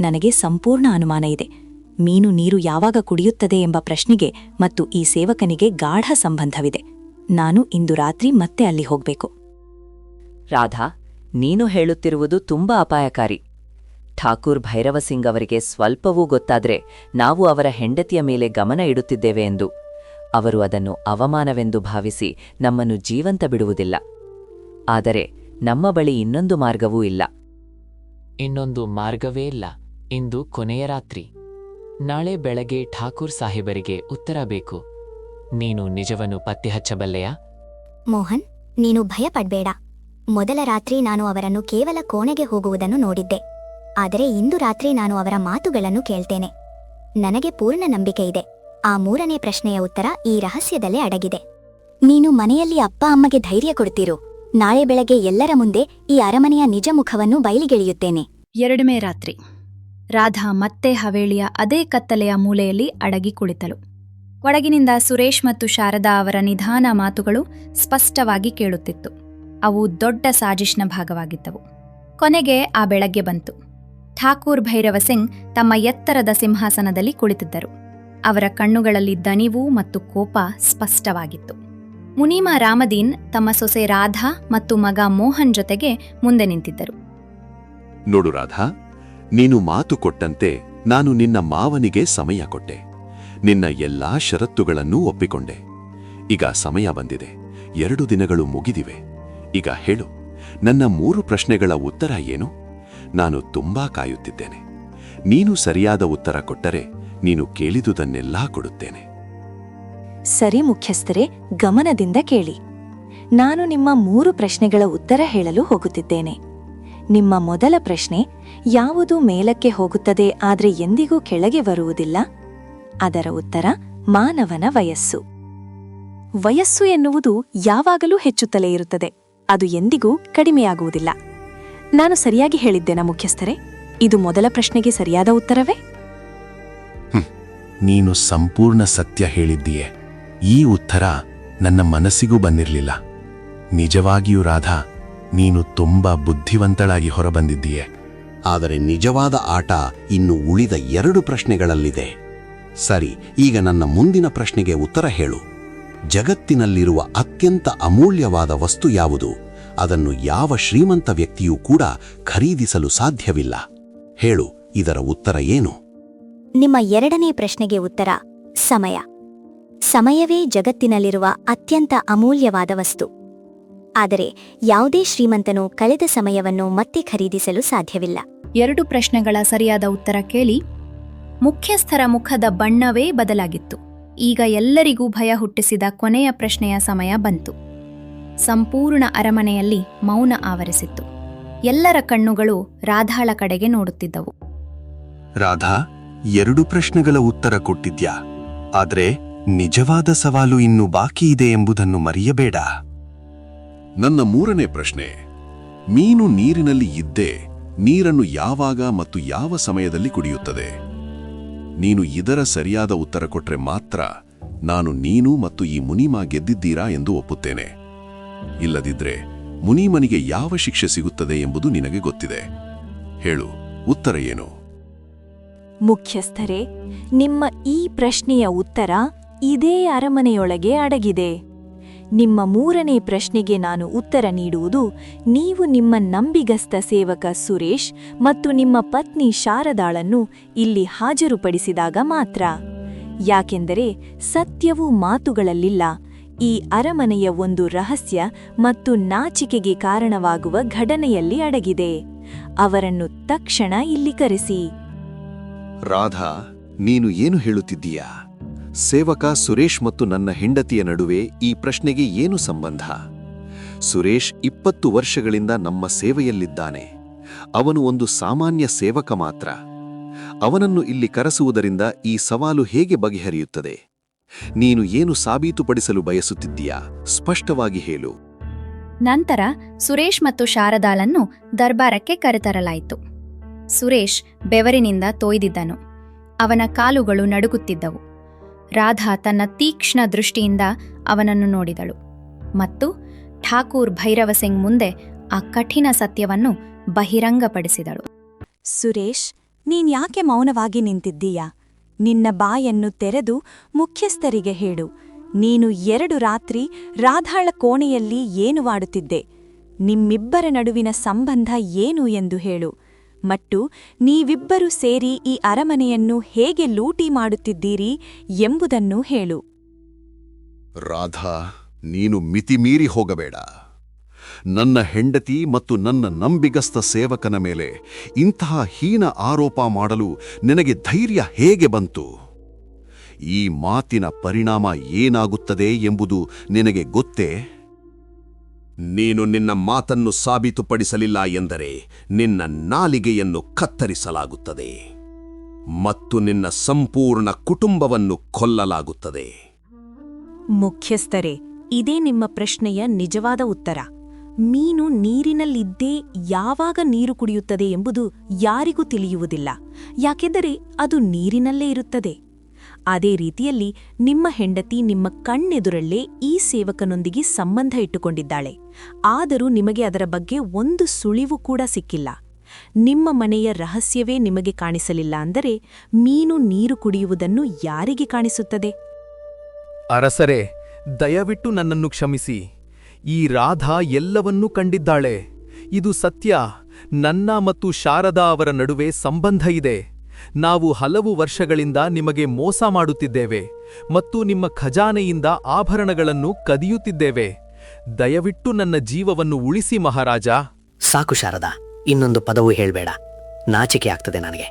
ನನಗೆ ಸಂಪೂರ್ಣ ಅನುಮಾನ ಇದೆ. ಮೀನು ನೀರು ಯಾವಾಗ ಕುಡಿಯುತ್ತದೆ ಎಂಬ ಪ್ರಶ್ನೆಗೆ ಮತ್ತು ಈ ಸೇವಕನಿಗೆ ಗಾಢ ಸಂಬಂಧವಿದೆ. ನಾನು ಇಂದು ರಾತ್ರಿ ಮತ್ತೆ ಅಲ್ಲಿ ಹೋಗ್ಬೇಕು. ರಾಧಾ, ನೀನು ಹೇಳುತ್ತಿರುವುದು ತುಂಬಾ ಅಪಾಯಕಾರಿ. ಠಾಕೂರ್ ಭೈರವ ಸಿಂಗ್ ಅವರಿಗೆ ಸ್ವಲ್ಪವೂ ಗೊತ್ತಾದ್ರೆ ನಾವು ಅವರ ಹೆಂಡತಿಯ ಮೇಲೆ ಗಮನ ಇಡುತ್ತಿದ್ದೇವೆ ಎಂದು. ಅವರು ಅದನ್ನು ಅವಮಾನವೆಂದು ಭಾವಿಸಿ ನಮ್ಮನ್ನು ಜೀವಂತ ಬಿಡುವುದಿಲ್ಲ. ಆದರೆ ನಮ್ಮ ಬಳಿ ಇನ್ನೊಂದು ಮಾರ್ಗವೂ ಇಲ್ಲ. ಇನ್ನೊಂದು ಮಾರ್ಗವೇ ಇಲ್ಲ. ಇಂದು ಕೊನೆಯ ರಾತ್ರಿ. ನಾಳೆ ಬೆಳಗ್ಗೆ ಠಾಕೂರ್ ಸಾಹೇಬರಿಗೆ ಉತ್ತರ ಬೇಕು. ನೀನು ನಿಜವನ್ನು ಪತ್ತೆ ಹಚ್ಚಬಲ್ಲೆಯಾ? ಮೋಹನ್, ನೀನು ಭಯಪಡ್ಬೇಡ. ಮೊದಲ ರಾತ್ರಿ ನಾನು ಅವರನ್ನು ಕೇವಲ ಕೋಣೆಗೆ ಹೋಗುವುದನ್ನು ನೋಡಿದ್ದೆ. ಆದರೆ ಇಂದು ರಾತ್ರಿ ನಾನು ಅವರ ಮಾತುಗಳನ್ನು ಕೇಳ್ತೇನೆ. ನನಗೆ ಪೂರ್ಣ ನಂಬಿಕೆ ಇದೆ. ಆ 3ನೇ ಪ್ರಶ್ನೆಯ ಉತ್ತರ ಈ ರಹಸ್ಯದಲ್ಲೇ ಅಡಗಿದೆ. ನೀನು ಮನೆಯಲ್ಲಿ ಅಪ್ಪ ಅಮ್ಮಗೆ ಧೈರ್ಯ ಕೊಡ್ತಿರು. ನಾಳೆ ಬೆಳಗ್ಗೆ ಎಲ್ಲರ ಮುಂದೆ ಈ ಅರಮನೆಯ ನಿಜ ಮುಖವನ್ನು ಬಯಲಿಗೆಳೆಯುತ್ತೇನೆ. 2ನೇ ರಾತ್ರಿ. ರಾಧಾ ಮತ್ತೆ ಹವೇಳಿಯ ಅದೇ ಕತ್ತಲೆಯ ಮೂಲೆಯಲ್ಲಿ ಅಡಗಿ ಕುಳಿತಳು. ಒಳಗಿನಿಂದ ಸುರೇಶ್ ಮತ್ತು ಶಾರದಾ ಅವರ ನಿಧಾನ ಮಾತುಗಳು ಸ್ಪಷ್ಟವಾಗಿ ಕೇಳುತ್ತಿತ್ತು. ಅವು ದೊಡ್ಡ ಸಾಜಿಷ್ನ ಭಾಗವಾಗಿದ್ದವು. ಕೊನೆಗೆ ಆ ಬೆಳಗ್ಗೆ ಬಂತು. ಠಾಕೂರ್ ಭೈರವ ಸಿಂಗ್ ತಮ್ಮ ಎತ್ತರದ ಸಿಂಹಾಸನದಲ್ಲಿ ಕುಳಿತಿದ್ದರು. ಅವರ ಕಣ್ಣುಗಳಲ್ಲಿ ದನಿವು ಮತ್ತು ಕೋಪ ಸ್ಪಷ್ಟವಾಗಿತ್ತು. ಮುನೀಮ ರಾಮದೀನ್ ತಮ್ಮ ಸೊಸೆ ರಾಧಾ ಮತ್ತು ಮಗ ಮೋಹನ್ ಜೊತೆಗೆ ಮುಂದೆ ನಿಂತಿದ್ದರು. ನೋಡು ರಾಧಾ, ನೀನು ಮಾತು ಕೊಟ್ಟಂತೆ ನಾನು ನಿನ್ನ ಮಾವನಿಗೆ ಸಮಯ ಕೊಟ್ಟೆ. ನಿನ್ನ ಎಲ್ಲಾ ಷರತ್ತುಗಳನ್ನೂ ಒಪ್ಪಿಕೊಂಡೆ. ಈಗ ಸಮಯ ಬಂದಿದೆ. 2 ದಿನಗಳು ಮುಗಿದಿವೆ. ಈಗ ಹೇಳು, ನನ್ನ 3 ಪ್ರಶ್ನೆಗಳ ಉತ್ತರ ಏನು? ನಾನು ತುಂಬಾ ಕಾಯುತ್ತಿದ್ದೇನೆ. ನೀನು ಸರಿಯಾದ ಉತ್ತರ ಕೊಟ್ಟರೆ ನೀನು ಕೇಳಿದುದನ್ನೆಲ್ಲಾ ಕೊಡುತ್ತೇನೆ. ಸರಿ ಮುಖ್ಯಸ್ಥರೇ, ಗಮನದಿಂದ ಕೇಳಿ. ನಾನು ನಿಮ್ಮ 3 ಪ್ರಶ್ನೆಗಳ ಉತ್ತರ ಹೇಳಲು ಹೋಗುತ್ತಿದ್ದೇನೆ. ನಿಮ್ಮ ಮೊದಲ ಪ್ರಶ್ನೆ, ಯಾವುದು ಮೇಲಕ್ಕೆ ಹೋಗುತ್ತದೆ ಆದರೆ ಎಂದಿಗೂ ಕೆಳಗೆ ಬರುವುದಿಲ್ಲ? ಅದರ ಉತ್ತರ ಮಾನವನ ವಯಸ್ಸು. ವಯಸ್ಸು ಎನ್ನುವುದು ಯಾವಾಗಲೂ ಹೆಚ್ಚುತ್ತಲೇ ಇರುತ್ತದೆ, ಅದು ಎಂದಿಗೂ ಕಡಿಮೆಯಾಗುವುದಿಲ್ಲ. ನಾನು ಸರಿಯಾಗಿ ಹೇಳಿದ್ದೇನಾ ಮುಖ್ಯಸ್ಥರೇ? ಇದು ಮೊದಲ ಪ್ರಶ್ನೆಗೆ ಸರಿಯಾದ ಉತ್ತರವೇ? ನೀನು ಸಂಪೂರ್ಣ ಸತ್ಯ ಹೇಳಿದ್ದೀಯೆ. ಈ ಉತ್ತರ ನನ್ನ ಮನಸ್ಸಿಗೂ ಬಂದಿರಲಿಲ್ಲ. ನಿಜವಾಗಿಯೂ ರಾಧಾ, ನೀನು ತುಂಬಾ ಬುದ್ಧಿವಂತಳಾಗಿ ಹೊರಬಂದಿದ್ದೀಯೆ. ಆದರೆ ನಿಜವಾದ ಆಟ ಇನ್ನು ಉಳಿದ 2 ಪ್ರಶ್ನೆಗಳಲ್ಲಿದೆ. ಸರಿ, ಈಗ ನನ್ನ ಮುಂದಿನ ಪ್ರಶ್ನೆಗೆ ಉತ್ತರ ಹೇಳು. ಜಗತ್ತಿನಲ್ಲಿರುವ ಅತ್ಯಂತ ಅಮೂಲ್ಯವಾದ ವಸ್ತು ಯಾವುದು? ಅದನ್ನು ಯಾವ ಶ್ರೀಮಂತ ವ್ಯಕ್ತಿಯೂ ಕೂಡ ಖರೀದಿಸಲು ಸಾಧ್ಯವಿಲ್ಲ. ಹೇಳು, ಇದರ ಉತ್ತರ ಏನು? ನಿಮ್ಮ 2ನೇ ಪ್ರಶ್ನೆಗೆ ಉತ್ತರ ಸಮಯ. ಸಮಯವೇ ಜಗತ್ತಿನಲ್ಲಿರುವ ಅತ್ಯಂತ ಅಮೂಲ್ಯವಾದ ವಸ್ತು. ಆದರೆ ಯಾವುದೇ ಶ್ರೀಮಂತನು ಕಳೆದ ಸಮಯವನ್ನು ಮತ್ತೆ ಖರೀದಿಸಲು ಸಾಧ್ಯವಿಲ್ಲ. 2 ಪ್ರಶ್ನೆಗಳ ಸರಿಯಾದ ಉತ್ತರ ಕೇಳಿ ಮುಖ್ಯಸ್ಥರ ಮುಖದ ಬಣ್ಣವೇ ಬದಲಾಗಿತ್ತು. ಈಗ ಎಲ್ಲರಿಗೂ ಭಯ ಹುಟ್ಟಿಸಿದ ಕೊನೆಯ ಪ್ರಶ್ನೆಯ ಸಮಯ ಬಂತು. ಸಂಪೂರ್ಣ ಅರಮನೆಯಲ್ಲಿ ಮೌನ ಆವರಿಸಿತ್ತು. ಎಲ್ಲರ ಕಣ್ಣುಗಳು ರಾಧಾಳ ಕಡೆಗೆ ನೋಡುತ್ತಿದ್ದವು. ರಾಧಾ, 2 ಪ್ರಶ್ನೆಗಳ ಉತ್ತರ ಕೊಟ್ಟಿದ್ಯಾ, ಆದ್ರೆ ನಿಜವಾದ ಸವಾಲು ಇನ್ನೂ ಬಾಕಿ ಇದೆ ಎಂಬುದನ್ನು ಮರೆಯಬೇಡ. ನನ್ನ 3ನೇ ಪ್ರಶ್ನೆ, ಮೀನು ನೀರಿನಲ್ಲಿ ಇದ್ದೇ ನೀರನ್ನು ಯಾವಾಗ ಮತ್ತು ಯಾವ ಸಮಯದಲ್ಲಿ ಕುಡಿಯುತ್ತದೆ? ನೀನು ಇದರ ಸರಿಯಾದ ಉತ್ತರ ಕೊಟ್ರೆ ಮಾತ್ರ ನಾನು ನೀನು ಮತ್ತು ಈ ಮುನಿಮಾ ಗೆದ್ದಿದ್ದೀರಾ ಎಂದು ಒಪ್ಪುತ್ತೇನೆ. ಇಲ್ಲದಿದ್ರೆ ಮುನಿಮನಿಗೆ ಯಾವ ಶಿಕ್ಷೆ ಸಿಗುತ್ತದೆ ಎಂಬುದು ನಿನಗೆ ಗೊತ್ತಿದೆ. ಹೇಳು, ಉತ್ತರ ಏನು? ಮುಖ್ಯಸ್ಥರೇ, ನಿಮ್ಮ ಈ ಪ್ರಶ್ನೆಯ ಉತ್ತರ ಇದೇ ಅರಮನೆಯೊಳಗೆ ಅಡಗಿದೆ. ನಿಮ್ಮ 3ನೇ ಪ್ರಶ್ನೆಗೆ ನಾನು ಉತ್ತರ ನೀಡುವುದು ನೀವು ನಿಮ್ಮ ನಂಬಿಗಸ್ತ ಸೇವಕ ಸುರೇಶ್ ಮತ್ತು ನಿಮ್ಮ ಪತ್ನಿ ಶಾರದಾಳನ್ನು ಇಲ್ಲಿ ಹಾಜರುಪಡಿಸಿದಾಗ ಮಾತ್ರ. ಯಾಕೆಂದರೆ ಸತ್ಯವು ಮಾತುಗಳಲ್ಲಿಲ್ಲ, ಈ ಅರಮನೆಯ ಒಂದು ರಹಸ್ಯ ಮತ್ತು ನಾಚಿಕೆಗೆ ಕಾರಣವಾಗುವ ಘಟನೆಯಲ್ಲಿ ಅಡಗಿದೆ. ಅವರನ್ನು ತಕ್ಷಣ ಇಲ್ಲಿ ಕರೆಸಿ. ರಾಧಾ, ನೀನು ಏನು ಹೇಳುತ್ತಿದ್ದೀಯಾ? ಸೇವಕ ಸುರೇಶ್ ಮತ್ತು ನನ್ನ ಹೆಂಡತಿಯ ನಡುವೆ ಈ ಪ್ರಶ್ನೆಗೆ ಏನು ಸಂಬಂಧ? ಸುರೇಶ್ 20 ವರ್ಷಗಳಿಂದ ನಮ್ಮ ಸೇವೆಯಲ್ಲಿದ್ದಾನೆ. ಅವನು ಒಂದು ಸಾಮಾನ್ಯ ಸೇವಕ ಮಾತ್ರ. ಅವನನ್ನು ಇಲ್ಲಿ ಕರೆಸುವುದರಿಂದ ಈ ಸವಾಲು ಹೇಗೆ ಬಗೆಹರಿಯುತ್ತದೆ? ನೀನು ಏನು ಸಾಬೀತುಪಡಿಸಲು ಬಯಸುತ್ತಿದ್ದೀಯಾ? ಸ್ಪಷ್ಟವಾಗಿ ಹೇಳು. ನಂತರ ಸುರೇಶ್ ಮತ್ತು ಶಾರದಾಳನ್ನು ದರ್ಬಾರಕ್ಕೆ ಕರೆತರಲಾಯಿತು. ಸುರೇಶ್ ಬೆವರಿನಿಂದ ತೊಯ್ದಿದ್ದನು. ಅವನ ಕಾಲುಗಳು ನಡುಗುತ್ತಿದ್ದವು. ರಾಧಾ ತನ್ನ ತೀಕ್ಷ್ಣ ದೃಷ್ಟಿಯಿಂದ ಅವನನ್ನು ನೋಡಿದಳು ಮತ್ತು ಠಾಕೂರ್ ಭೈರವ ಸಿಂಗ್ ಮುಂದೆ ಆ ಕಠಿಣ ಸತ್ಯವನ್ನು ಬಹಿರಂಗಪಡಿಸಿದಳು. ಸುರೇಶ್, ನೀನ್ಯಾಕೆ ಮೌನವಾಗಿ ನಿಂತಿದ್ದೀಯಾ? ನಿನ್ನ ಬಾಯನ್ನು ತೆರೆದು ಮುಖ್ಯಸ್ಥರಿಗೆ ಹೇಳು. ನೀನು 2 ರಾತ್ರಿ ರಾಧಾಳ ಕೋಣೆಯಲ್ಲಿ ಏನು ಮಾಡುತ್ತಿದ್ದೆ? ನಿಮ್ಮಿಬ್ಬರ ನಡುವಿನ ಸಂಬಂಧ ಏನು ಎಂದು ಹೇಳು. ಮತ್ತು ನೀವಿಬ್ಬರೂ ಸೇರಿ ಈ ಅರಮನೆಯನ್ನು ಹೇಗೆ ಲೂಟಿ ಮಾಡುತ್ತಿದ್ದೀರಿ ಎಂಬುದನ್ನು ಹೇಳು. ರಾಧಾ, ನೀನು ಮಿತಿಮೀರಿ ಹೋಗಬೇಡ. ನನ್ನ ಹೆಂಡತಿ ಮತ್ತು ನನ್ನ ನಂಬಿಗಸ್ತ ಸೇವಕನ ಮೇಲೆ ಇಂತಹ ಹೀನ ಆರೋಪ ಮಾಡಲು ನಿನಗೆ ಧೈರ್ಯ ಹೇಗೆ ಬಂತು? ಈ ಮಾತಿನ ಪರಿಣಾಮ ಏನಾಗುತ್ತದೆ ಎಂಬುದು ನಿನಗೆ ಗೊತ್ತೇ? ನೀನು ನಿನ್ನ ಮಾತನ್ನು ಸಾಬೀತುಪಡಿಸಲಿಲ್ಲ ಎಂದರೆ ನಿನ್ನ ನಾಲಿಗೆಯನ್ನು ಕತ್ತರಿಸಲಾಗುತ್ತದೆ ಮತ್ತು ನಿನ್ನ ಸಂಪೂರ್ಣ ಕುಟುಂಬವನ್ನು ಕೊಲ್ಲಲಾಗುತ್ತದೆ. ಮುಖ್ಯಸ್ಥರೇ, ಇದೇ ನಿಮ್ಮ ಪ್ರಶ್ನೆಯ ನಿಜವಾದ ಉತ್ತರ. ಮೀನು ನೀರಿನಲ್ಲಿದ್ದೇ ಯಾವಾಗ ನೀರು ಕುಡಿಯುತ್ತದೆ ಎಂಬುದು ಯಾರಿಗೂ ತಿಳಿಯುವುದಿಲ್ಲ, ಯಾಕೆಂದರೆ ಅದು ನೀರಿನಲ್ಲೇ ಇರುತ್ತದೆ. ಅದೇ ರೀತಿಯಲ್ಲಿ ನಿಮ್ಮ ಹೆಂಡತಿ ನಿಮ್ಮ ಕಣ್ಣೆದುರಲ್ಲೇ ಈ ಸೇವಕನೊಂದಿಗೆ ಸಂಬಂಧ ಇಟ್ಟುಕೊಂಡಿದ್ದಾಳೆ. ಆದರೂ ನಿಮಗೆ ಅದರ ಬಗ್ಗೆ ಒಂದು ಸುಳಿವು ಕೂಡ ಸಿಕ್ಕಿಲ್ಲ. ನಿಮ್ಮ ಮನೆಯ ರಹಸ್ಯವೇ ನಿಮಗೆ ಕಾಣಿಸಲಿಲ್ಲ ಅಂದರೆ ಮೀನು ನೀರು ಕುಡಿಯುವುದನ್ನು ಯಾರಿಗೆ ಕಾಣಿಸುತ್ತದೆ? ಅರಸರೇ, ದಯವಿಟ್ಟು ನನ್ನನ್ನು ಕ್ಷಮಿಸಿ. ಈ ರಾಧಾ ಎಲ್ಲವನ್ನೂ ಕಂಡಿದ್ದಾಳೆ. ಇದು ಸತ್ಯ. ನನ್ನ ಮತ್ತು ಶಾರದಾ ಅವರ ನಡುವೆ ಸಂಬಂಧ ಇದೆ. ನಾವು ಹಲವು ವರ್ಷಗಳಿಂದ ನಿಮಗೆ ಮೋಸ ಮಾಡುತ್ತಿದ್ದೇವೆ ಮತ್ತು ನಿಮ್ಮ ಖಜಾನೆಯಿಂದ ಆಭರಣಗಳನ್ನು ಕದಿಯುತ್ತಿದ್ದೇವೆ. ದಯವಿಟ್ಟು ನನ್ನ ಜೀವವನ್ನು ಉಳಿಸಿ ಮಹಾರಾಜ. ಸಾಕು ಶಾರದಾ, ಇನ್ನೊಂದು ಪದವೂ ಹೇಳ್ಬೇಡ. ನಾಚಿಕೆ ಆಗ್ತದೆ ನನಗೆ.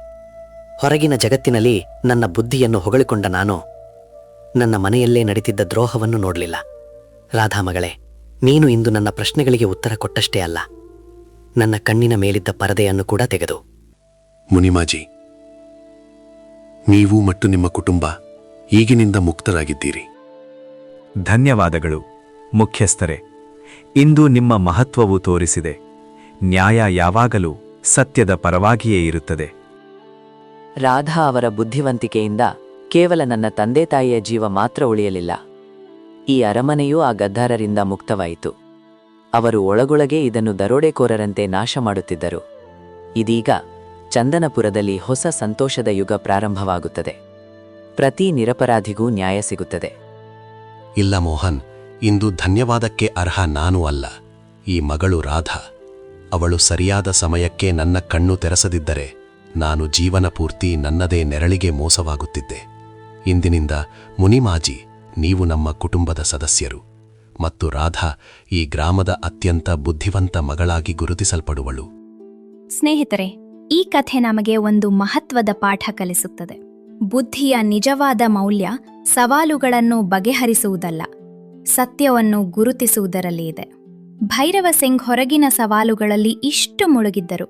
ಹೊರಗಿನ ಜಗತ್ತಿನಲ್ಲಿ ನನ್ನ ಬುದ್ಧಿಯನ್ನು ಹೊಗಳಿಕೊಂಡ ನಾನು ನನ್ನ ಮನೆಯಲ್ಲೇ ನಡೀತಿದ್ದ ದ್ರೋಹವನ್ನು ನೋಡಲಿಲ್ಲ. ರಾಧಾ ಮಗಳೇ, ನೀನು ಇಂದು ನನ್ನ ಪ್ರಶ್ನೆಗಳಿಗೆ ಉತ್ತರ ಕೊಟ್ಟಷ್ಟೇ ಅಲ್ಲ, ನನ್ನ ಕಣ್ಣಿನ ಮೇಲಿದ್ದ ಪರದೆಯನ್ನು ಕೂಡ ತೆಗೆದು. ಮುನಿಮಾಜಿ, ನೀವು ಮತ್ತು ನಿಮ್ಮ ಕುಟುಂಬ ಈಗಿನಿಂದ ಮುಕ್ತರಾಗಿದ್ದೀರಿ. ಧನ್ಯವಾದಗಳು ಮುಖ್ಯಸ್ಥರೇ. ಇಂದು ನಿಮ್ಮ ಮಹತ್ವವು ತೋರಿಸಿದೆ. ನ್ಯಾಯ ಯಾವಾಗಲೂ ಸತ್ಯದ ಪರವಾಗಿಯೇ ಇರುತ್ತದೆ. ರಾಧಾ ಅವರ ಬುದ್ಧಿವಂತಿಕೆಯಿಂದ ಕೇವಲ ನನ್ನ ತಂದೆ ತಾಯಿಯ ಜೀವ ಮಾತ್ರ ಉಳಿಯಲಿಲ್ಲ, ಈ ಅರಮನೆಯೂ ಆ ಗದ್ದಾರರಿಂದ ಮುಕ್ತವಾಯಿತು. ಅವರು ಒಳಗೊಳಗೆ ಇದನ್ನು ದರೋಡೆಕೋರರಂತೆ ನಾಶ ಮಾಡುತ್ತಿದ್ದರು. ಇದೀಗ ಚಂದನಪುರದಲ್ಲಿ ಹೊಸ ಸಂತೋಷದ ಯುಗ ಪ್ರಾರಂಭವಾಗುತ್ತದೆ. ಪ್ರತಿ ನಿರಪರಾಧಿಗೂ ನ್ಯಾಯ ಸಿಗುತ್ತದೆ. ಇಲ್ಲ ಮೋಹನ್, ಇಂದು ಧನ್ಯವಾದಕ್ಕೆ ಅರ್ಹ ನಾನು ಅಲ್ಲ, ಈ ಮಗಳು ರಾಧಾ. ಅವಳು ಸರಿಯಾದ ಸಮಯಕ್ಕೆ ನನ್ನ ಕಣ್ಣು ತೆರೆಸದಿದ್ದರೆ ನಾನು ಜೀವನ ಪೂರ್ತಿ ನನ್ನದೇ ನೆರಳಿಗೆ ಮೋಸವಾಗುತ್ತಿದ್ದೆ. ಇಂದಿನಿಂದ ಮುನಿಮಾಜಿ, ನೀವು ನಮ್ಮ ಕುಟುಂಬದ ಸದಸ್ಯರು, ಮತ್ತು ರಾಧಾ ಈ ಗ್ರಾಮದ ಅತ್ಯಂತ ಬುದ್ಧಿವಂತ ಮಗಳಾಗಿ ಗುರುತಿಸಲ್ಪಡುವಳು. ಸ್ನೇಹಿತರೆ, ಈ ಕಥೆ ನಮಗೆ ಒಂದು ಮಹತ್ವದ ಪಾಠ ಕಲಿಸುತ್ತದೆ. ಬುದ್ಧಿಯ ನಿಜವಾದ ಮೌಲ್ಯ ಸವಾಲುಗಳನ್ನು ಬಗೆಹರಿಸುವುದಲ್ಲ, ಸತ್ಯವನ್ನು ಗುರುತಿಸುವುದರಲ್ಲಿ ಇದೆ. ಭೈರವ ಸಿಂಗ್ ಹೊರಗಿನ ಸವಾಲುಗಳಲ್ಲಿ ಇಷ್ಟು ಮುಳುಗಿದ್ದರು,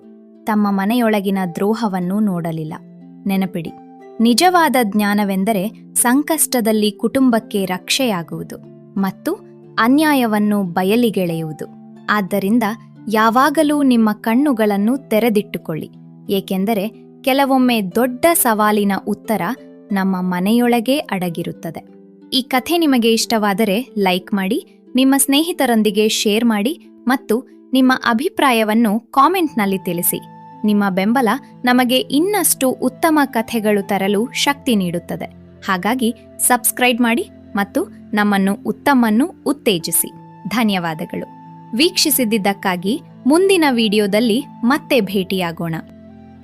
ತಮ್ಮ ಮನೆಯೊಳಗಿನ ದ್ರೋಹವನ್ನು ನೋಡಲಿಲ್ಲ. ನೆನಪಿಡಿ, ನಿಜವಾದ ಜ್ಞಾನವೆಂದರೆ ಸಂಕಷ್ಟದಲ್ಲಿ ಕುಟುಂಬಕ್ಕೆ ರಕ್ಷೆಯಾಗುವುದು ಮತ್ತು ಅನ್ಯಾಯವನ್ನು ಬಯಲಿಗೆಳೆಯುವುದು. ಆದ್ದರಿಂದ ಯಾವಾಗಲೂ ನಿಮ್ಮ ಕಣ್ಣುಗಳನ್ನು ತೆರೆದಿಟ್ಟುಕೊಳ್ಳಿ, ಏಕೆಂದರೆ ಕೆಲವೊಮ್ಮೆ ದೊಡ್ಡ ಸವಾಲಿನ ಉತ್ತರ ನಮ್ಮ ಮನೆಯೊಳಗೇ ಅಡಗಿರುತ್ತದೆ. ಈ ಕಥೆ ನಿಮಗೆ ಇಷ್ಟವಾದರೆ ಲೈಕ್ ಮಾಡಿ, ನಿಮ್ಮ ಸ್ನೇಹಿತರೊಂದಿಗೆ ಶೇರ್ ಮಾಡಿ ಮತ್ತು ನಿಮ್ಮ ಅಭಿಪ್ರಾಯವನ್ನು ಕಾಮೆಂಟ್ನಲ್ಲಿ ತಿಳಿಸಿ. ನಿಮ್ಮ ಬೆಂಬಲ ನಮಗೆ ಇನ್ನಷ್ಟು ಉತ್ತಮ ಕಥೆಗಳು ತರಲು ಶಕ್ತಿ ನೀಡುತ್ತದೆ. ಹಾಗಾಗಿ ಸಬ್ಸ್ಕ್ರೈಬ್ ಮಾಡಿ ಮತ್ತು ನಮ್ಮನ್ನು ಉತ್ತೇಜಿಸಿ. ಧನ್ಯವಾದಗಳು. ವೀಕ್ಷಿಸಿದ್ದಕ್ಕಾಗಿ ಮುಂದಿನ ವಿಡಿಯೋದಲ್ಲಿ ಮತ್ತೆ ಭೇಟಿಯಾಗೋಣ.